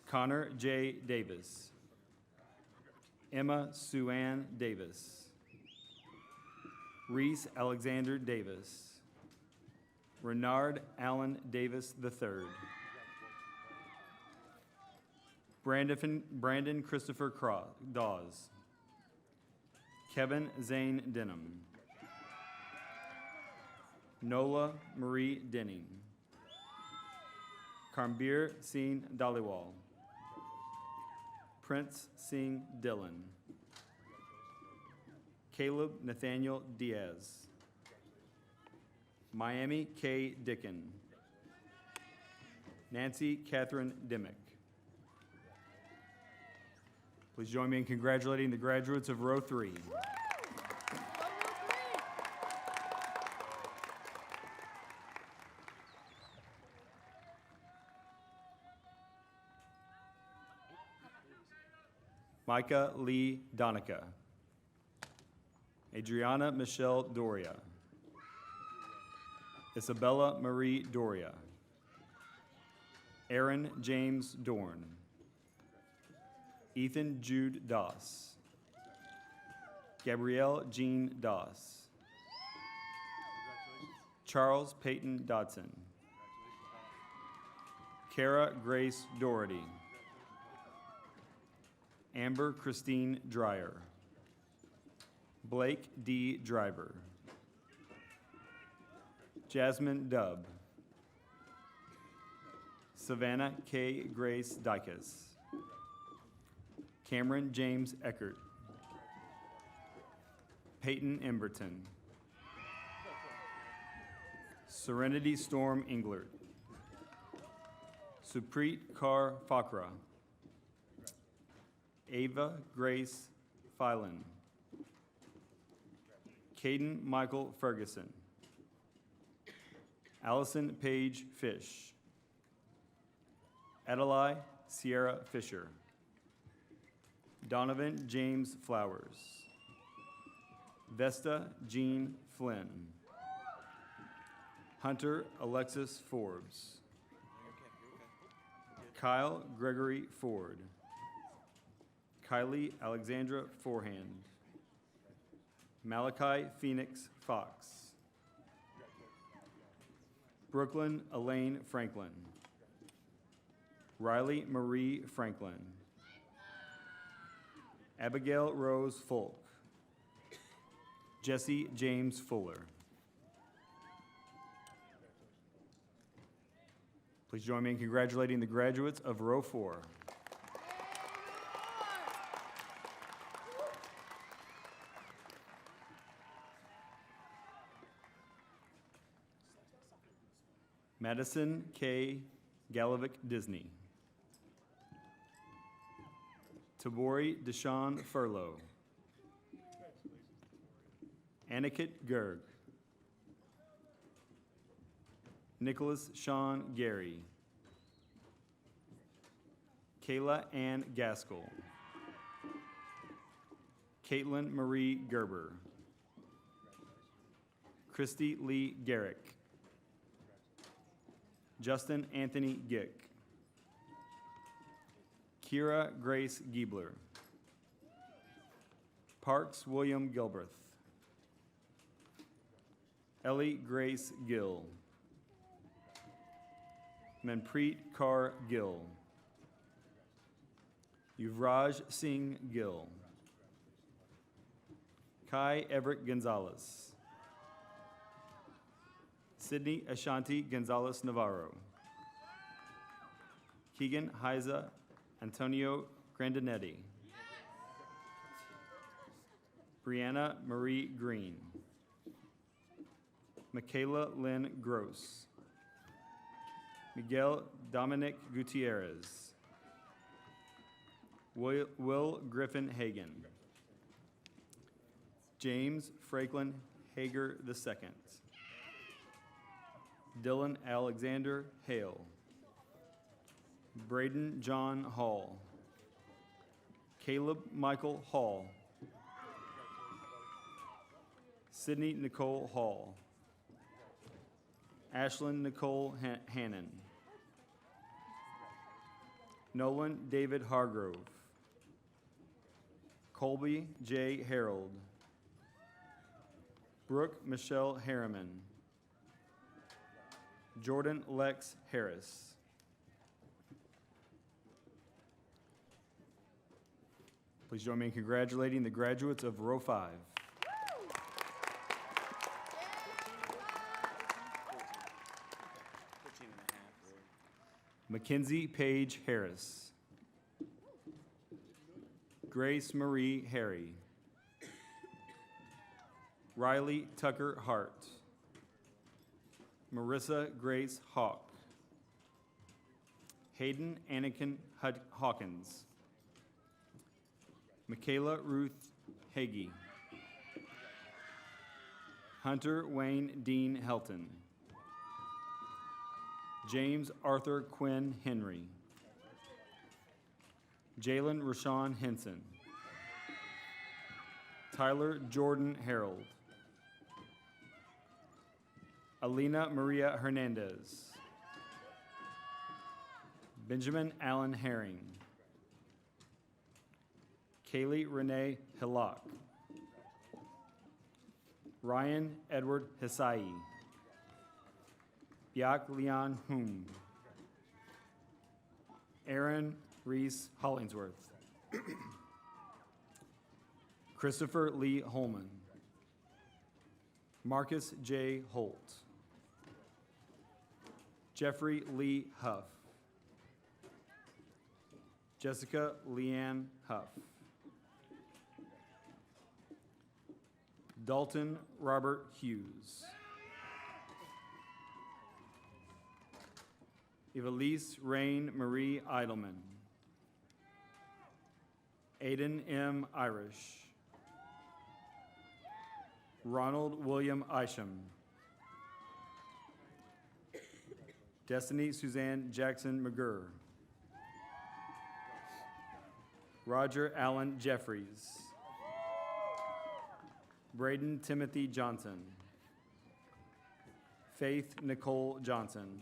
S11: Connor J. Davis. Emma Sue-Ann Davis. Reese Alexander Davis. Renard Allen Davis III. Brandon Christopher Dawes. Kevin Zane Denham. Nola Marie Denning. Karmbir Singh Dhaliwal. Prince Singh Dillon. Caleb Nathaniel Diaz. Miami K. Dickin. Nancy Catherine Dimmick. Please join me in congratulating the graduates of row 3. Micah Lee Donica. Adriana Michelle Doria. Isabella Marie Doria. Aaron James Dorn. Ethan Jude Doss. Gabrielle Jean Doss. Charles Peyton Dodson. Kara Grace Doherty. Amber Christine Dreyer. Blake D. Driver. Jasmine Dubb. Savannah K. Grace Dykus. Cameron James Eckert. Peyton Emberton. Serenity Storm Englert. Supreet Kaur Fakra. Ava Grace Phelan. Caden Michael Ferguson. Allison Paige Fish. Adelaide Sierra Fisher. Donovan James Flowers. Vesta Jean Flynn. Hunter Alexis Forbes. Kyle Gregory Ford. Kylie Alexandra Forehand. Malachi Phoenix Fox. Brooklyn Elaine Franklin. Riley Marie Franklin. Abigail Rose Folk. Jesse James Fuller. Please join me in congratulating the graduates of row 4. Madison K. Galovic Disney. Tabori Deshawn Furlow. Aniket Gerg. Nicholas Sean Gary. Kayla Ann Gaskell. Caitlin Marie Gerber. Christy Lee Garrick. Justin Anthony Gick. Kira Grace Giebler. Parks William Gilbreth. Ellie Grace Gill. Manpreet Kaur Gill. Yuvraj Singh Gill. Kai Everett Gonzalez. Sydney Ashanti Gonzalez Navarro. Keegan Heiza Antonio Grandinetti. Brianna Marie Green. Michaela Lynn Gross. Miguel Dominic Gutierrez. Will Griffin Hagan. James Franklin Hager II. Dylan Alexander Hale. Braden John Hall. Caleb Michael Hall. Sydney Nicole Hall. Ashlyn Nicole Hannon. Nolan David Hargrove. Colby J. Harold. Brooke Michelle Harriman. Jordan Lex Harris. Please join me in congratulating the graduates of Row 5. Mackenzie Paige Harris. Grace Marie Harry. Riley Tucker Hart. Marissa Grace Hawk. Hayden Anakin Hawkins. Michaela Ruth Hagee. Hunter Wayne Dean Helton. James Arthur Quinn Henry. Jalen Rashawn Henson. Tyler Jordan Harold. Alina Maria Hernandez. Benjamin Allen Herring. Kaylee Renee Hillock. Ryan Edward Hisai. Biak Leon Hum. Aaron Reese Hollingsworth. Christopher Lee Holman. Marcus J. Holt. Jeffrey Lee Huff. Jessica Leanne Huff. Dalton Robert Hughes. Evelise Rain Marie Eidelman. Aiden M. Irish. Ronald William Isham. Destiny Suzanne Jackson McGurr. Roger Allen Jeffries. Braden Timothy Johnson. Faith Nicole Johnson.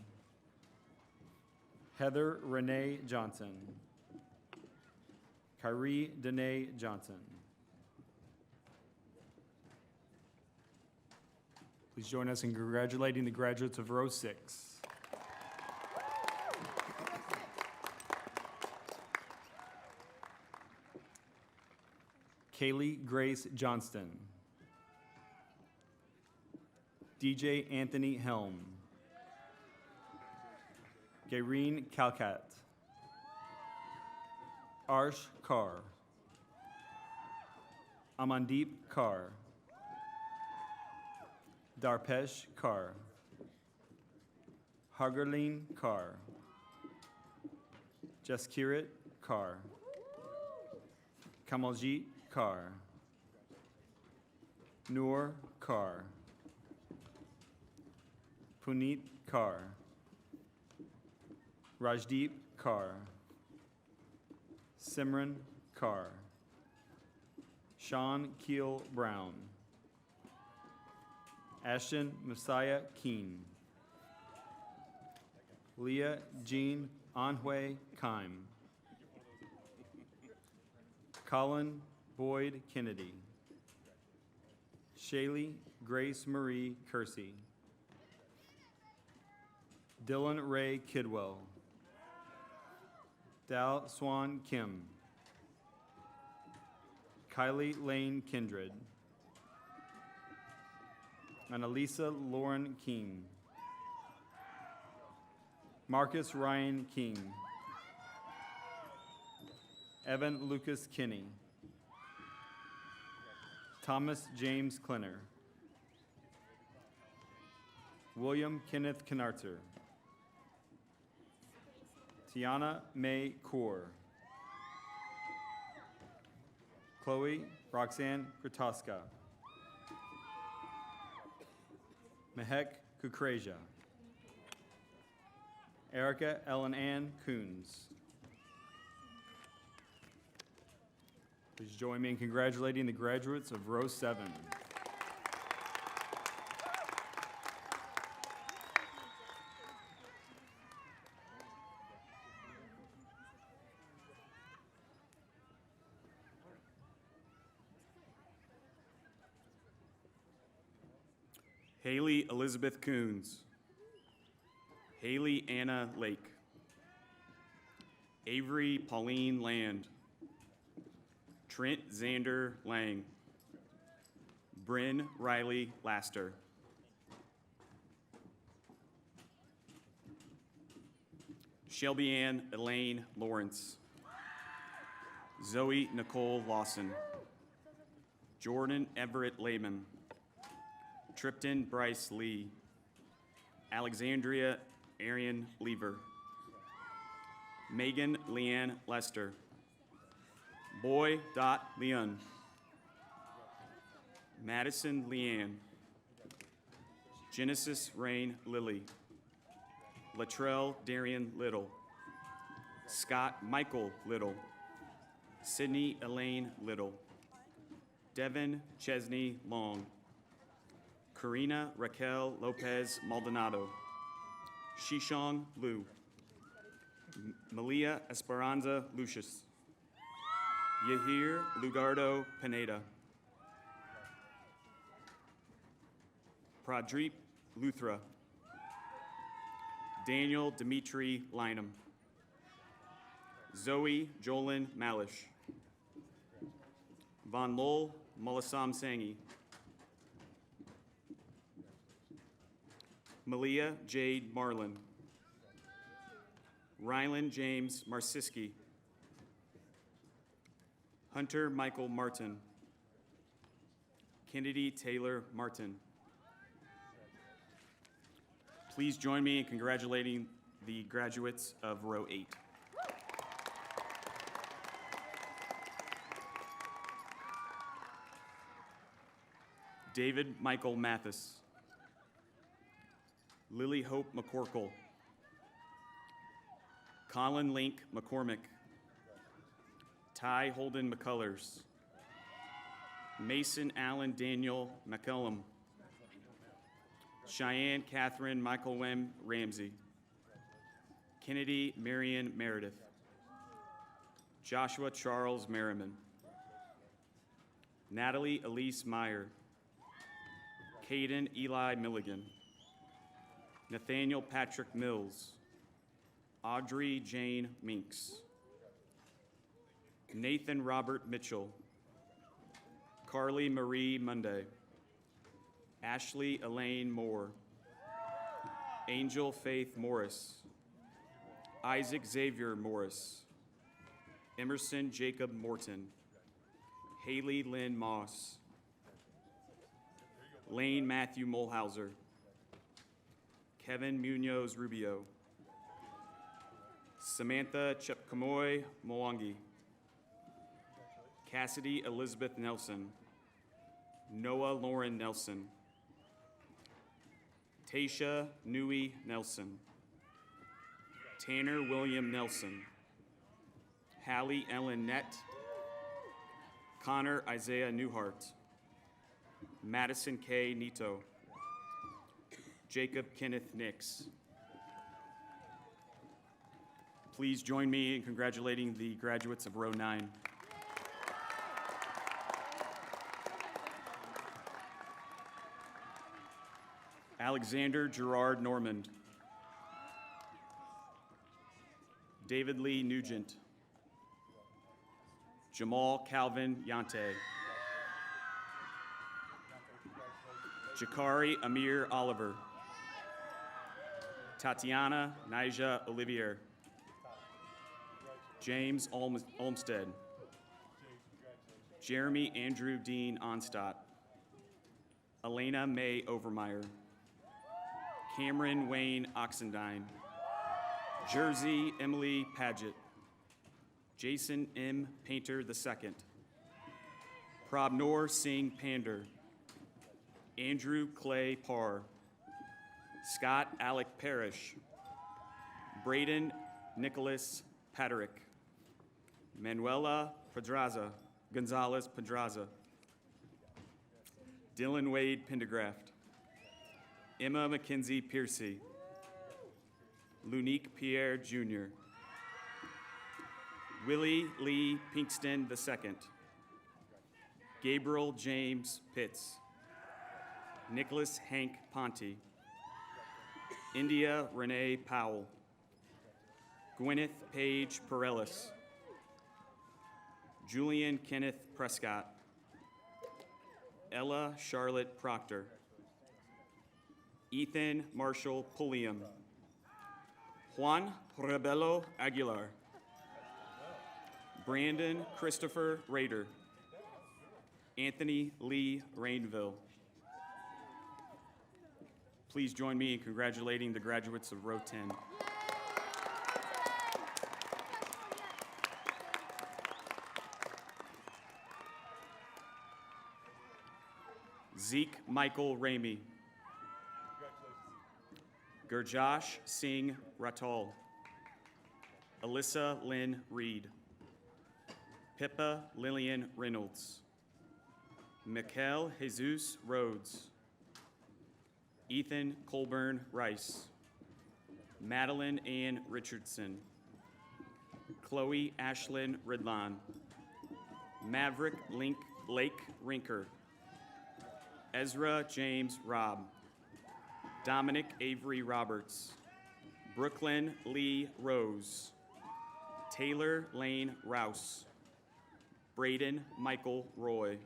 S11: Heather Renee Johnson. Kyrie Danae Johnson. Please join us in congratulating the graduates of Row 6. Kaylee Grace Johnston. DJ Anthony Helm. Gayreen Calcat. Arsh Carr. Amandeep Carr. Darpesh Carr. Hargarleen Carr. Jaskirit Carr. Kamaljit Carr. Noor Carr. Puneet Carr. Rajdeep Carr. Simran Carr. Sean Keel Brown. Ashton Messiah Keen. Leah Jean Anhui Kime. Colin Boyd Kennedy. Shaylee Grace Marie Kersey. Dylan Ray Kidwell. Dal Swan Kim. Kylie Lane Kindred. Annalisa Lauren King. Marcus Ryan King. Evan Lucas Kinney. Thomas James Klenner. William Kenneth Knarzer. Tiana May Kaur. Chloe Roxanne Kratoska. Mehek Kukreja. Erica Ellen Ann Coons. Please join me in congratulating the graduates of row 7. Haley Elizabeth Coons. Haley Anna Lake. Avery Pauline Land. Trent Xander Lang. Bryn Riley Laster. Shelby Ann Elaine Lawrence. Zoe Nicole Lawson. Jordan Everett Lehman. Tripton Bryce Lee. Alexandria Arian Lever. Megan Leanne Lester. Boy Dot Leon. Madison Leanne. Genesis Rain Lilly. Latrell Darian Little. Scott Michael Little. Sydney Elaine Little. Devin Chesney Long. Karina Raquel Lopez Maldonado. Shishong Liu. Malia Esperanza Lucius. Yahir Lugardo Pineda. Pradreep Luthra. Daniel Dimitri Lynham. Zoe Jolin Malish. Von Lol Molasam Sangi. Malia Jade Marlin. Rylan James Marsiski. Hunter Michael Martin. Kennedy Taylor Martin. Please join me in congratulating the graduates of row 8. David Michael Mathis. Lily Hope McCorkle. Colin Link McCormick. Ty Holden McCullers. Mason Allen Daniel McCullum. Cheyenne Catherine Michael Wem Ramsey. Kennedy Marion Meredith. Joshua Charles Merriman. Natalie Elise Meyer. Caden Eli Milligan. Nathaniel Patrick Mills. Audrey Jane Minks. Nathan Robert Mitchell. Carly Marie Monday. Ashley Elaine Moore. Angel Faith Morris. Isaac Xavier Morris. Emerson Jacob Morton. Haley Lynn Moss. Lane Matthew Mulhauser. Kevin Munoz Rubio. Samantha Chepkamoy Mwangi. Cassidy Elizabeth Nelson. Noah Lauren Nelson. Tasha Nui Nelson. Tanner William Nelson. Hallie Ellen Nett. Connor Isaiah Newhart. Madison K. Nito. Jacob Kenneth Nix. Please join me in congratulating the graduates of row 9. Alexander Gerard Normand. David Lee Nugent. Jamal Calvin Yante. Jakari Amir Oliver. Tatiana Nija Olivier. James Olmsted. Jeremy Andrew Dean Onstadt. Elena May Overmeyer. Cameron Wayne Oxendine. Jersey Emily Paget. Jason M. Painter II. Prabnor Singh Pander. Andrew Clay Parr. Scott Alec Parrish. Braden Nicholas Paterick. Manuela Gonzalez Pedraza. Dylan Wade Pendergraft. Emma McKenzie Piercy. Lunique Pierre Jr. Willie Lee Pinkston II. Gabriel James Pitts. Nicholas Hank Ponte. India Renee Powell. Gwyneth Paige Perellis. Julian Kenneth Prescott. Ella Charlotte Proctor. Ethan Marshall Pulliam. Juan Rebelo Aguilar. Brandon Christopher Rader. Anthony Lee Rainville. Please join me in congratulating the graduates of Row 10. Zeke Michael Ramey. Gurjosh Singh Ratal. Alyssa Lynn Reed. Pippa Lillian Reynolds. Mikel Jesus Rhodes. Ethan Colburn Rice. Madeline Ann Richardson. Chloe Ashlyn Ridlon. Maverick Lake Rinker. Ezra James Robb. Dominic Avery Roberts. Brooklyn Lee Rose. Taylor Lane Rouse. Braden Michael Roy.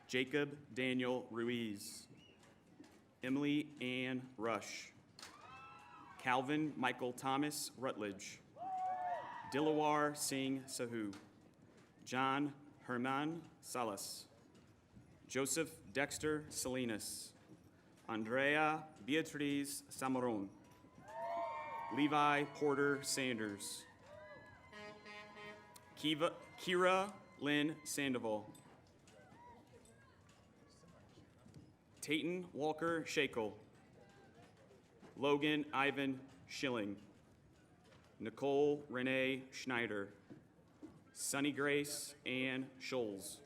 S11: Jacob Daniel Ruiz. Emily Ann Rush. Calvin Michael Thomas Rutledge. Dilawar Singh Sahu. John Herman Salas. Joseph Dexter Salinas. Andrea Beatriz Samaron. Levi Porter Sanders. Kira Lynn Sandoval. Tayton Walker Shakel. Logan Ivan Schilling. Nicole Renee Schneider. Sunny Grace Ann Scholes.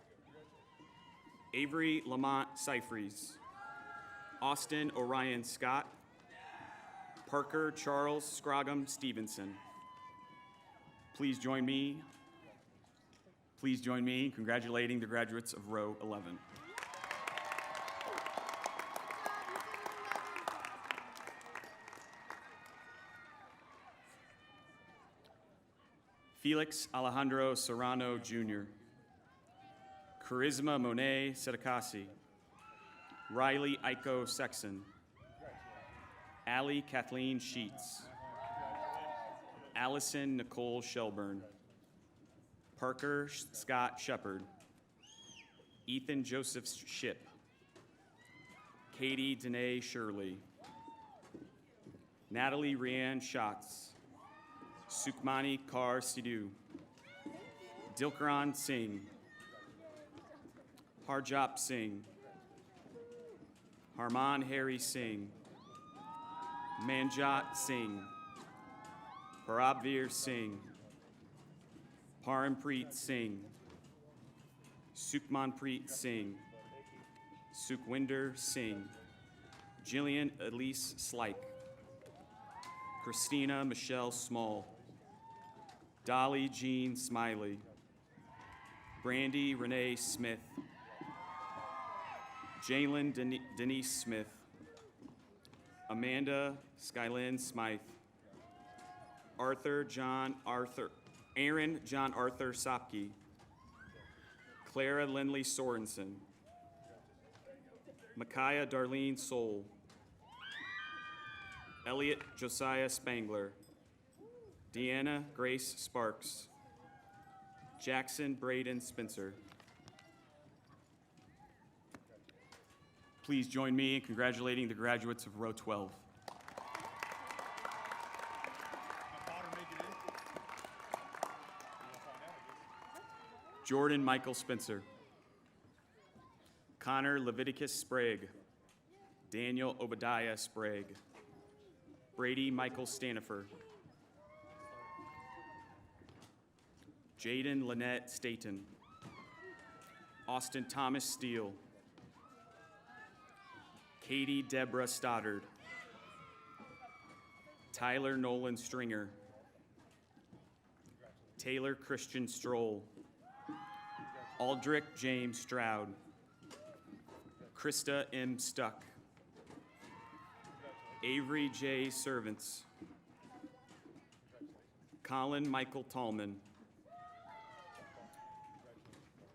S11: Avery Lamont Seifries. Austin Orion Scott. Parker Charles Scroggum Stevenson. Please join me in congratulating the graduates of Row 11. Felix Alejandro Serrano Jr. Charisma Monet Sedekasi. Riley Iko Sexton. Allie Kathleen Sheets. Allison Nicole Shelburne. Parker Scott Shepard. Ethan Joseph Ship. Katie Danae Shirley. Natalie Rianne Schatz. Sukmani Kaur Sidhu. Dilkaran Singh. Harjap Singh. Harman Harry Singh. Manjot Singh. Parabvir Singh. Parampreet Singh. Sukmanpreet Singh. Sukhwinder Singh. Jillian Elise Slike. Christina Michelle Small. Dolly Jean Smiley. Brandy Renee Smith. Jalen Denise Smith. Amanda Skylyn Smythe. Aaron John Arthur Sopke. Clara Lindley Sorensen. Micaiah Darlene Soul. Elliot Josiah Spangler. Deanna Grace Sparks. Jackson Braden Spencer. Please join me in congratulating the graduates of Row 12. Jordan Michael Spencer. Connor Leviticus Sprague. Daniel Obadiah Sprague. Brady Michael Stanifer. Jaden Lynette Staten. Austin Thomas Steele. Katie Deborah Stoddard. Tyler Nolan Stringer. Taylor Christian Stroll. Aldrich James Stroud. Krista M. Stuck. Avery J. Servants. Colin Michael Tallman.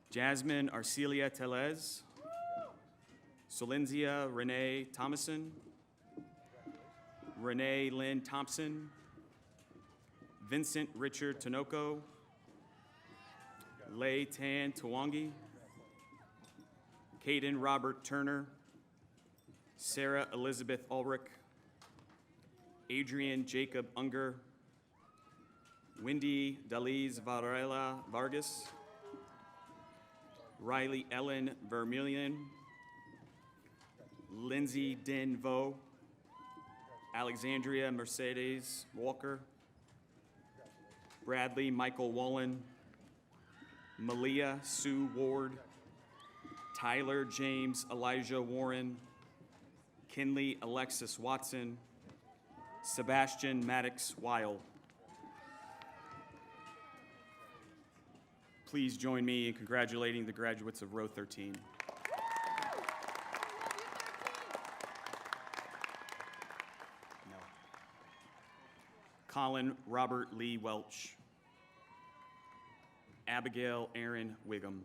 S11: Jasmine Arcelia Telez. Solenzia Renee Thomason. Renee Lynn Thompson. Vincent Richard Tinoco. Lei Tan Tawangi. Caden Robert Turner. Sarah Elizabeth Ulrich. Adrian Jacob Unger. Wendy Daliz Varela Vargas. Riley Ellen Vermillion. Lindsay Den Vo. Alexandria Mercedes Walker. Bradley Michael Wallen. Malia Sue Ward. Tyler James Elijah Warren. Kinley Alexis Watson. Sebastian Maddox Weil. Please join me in congratulating the graduates of Row 13. No. Colin Robert Lee Welch. Abigail Aaron Wiggum.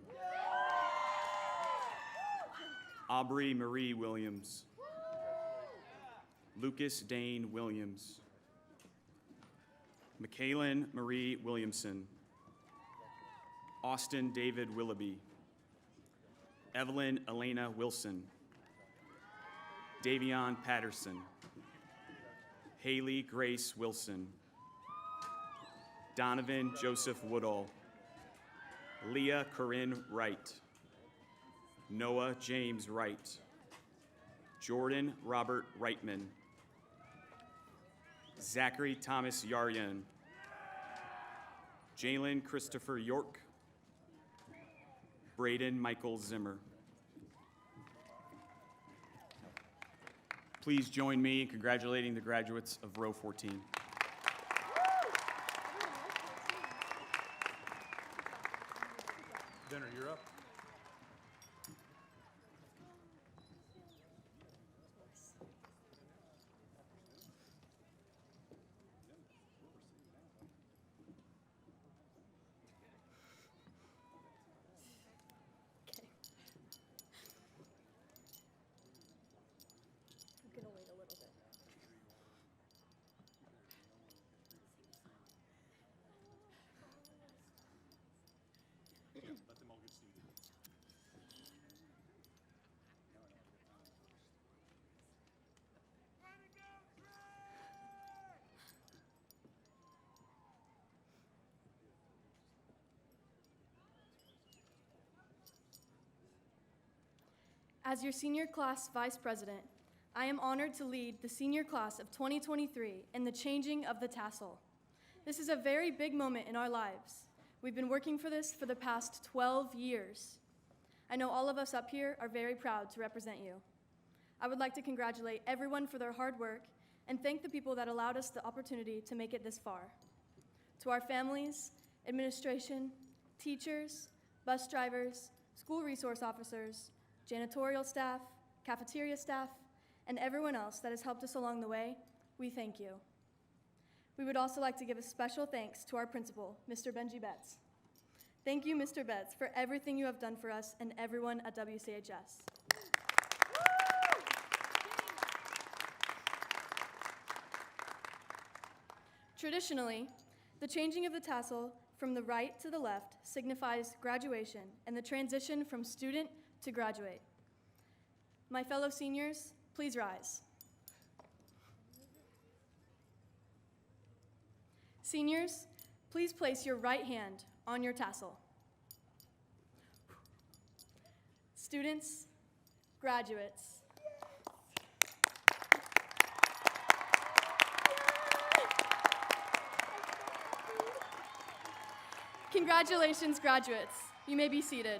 S11: Aubrey Marie Williams. Lucas Dane Williams. Michaelin Marie Williamson. Austin David Willoughby. Evelyn Elena Wilson. Davion Patterson. Haley Grace Wilson. Donovan Joseph Woodall. Leah Corinne Wright. Noah James Wright. Jordan Robert Reitman. Zachary Thomas Yaryan. Jalen Christopher York. Braden Michael Zimmer. Please join me in congratulating the graduates of Row 14.
S4: Dinner, you're up.
S8: I'm gonna wait a little bit.
S4: Let them all get seated.
S8: As your senior class vice president, I am honored to lead the senior class of 2023 in the changing of the tassel. This is a very big moment in our lives. We've been working for this for the past 12 years. I know all of us up here are very proud to represent you. I would like to congratulate everyone for their hard work and thank the people that allowed us the opportunity to make it this far. To our families, administration, teachers, bus drivers, school resource officers, janitorial staff, cafeteria staff, and everyone else that has helped us along the way, we thank you. We would also like to give a special thanks to our principal, Mr. Benji Betts. Thank you, Mr. Betts, for everything you have done for us and everyone at WCHS. Traditionally, the changing of the tassel from the right to the left signifies graduation and the transition from student to graduate. My fellow seniors, please rise. Seniors, please place your right hand on your tassel. Students, graduates. Congratulations, graduates. You may be seated.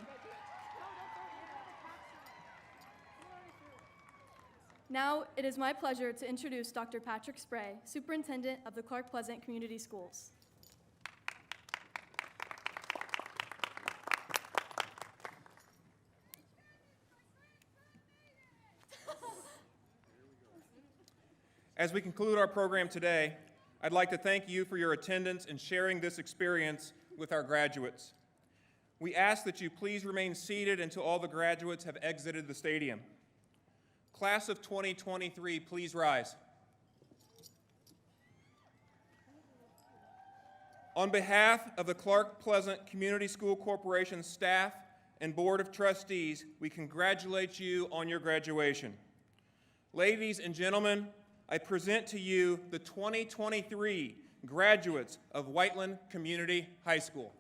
S8: Now, it is my pleasure to introduce Dr. Patrick Spray, Superintendent of the Clark Pleasant Community Schools.
S12: As we conclude our program today, I'd like to thank you for your attendance and sharing this experience with our graduates. We ask that you please remain seated until all the graduates have exited the stadium. Class of 2023, please rise. On behalf of the Clark Pleasant Community School Corporation staff and Board of Trustees, we congratulate you on your graduation. Ladies and gentlemen, I present to you the 2023 graduates of Whiteland Community High School.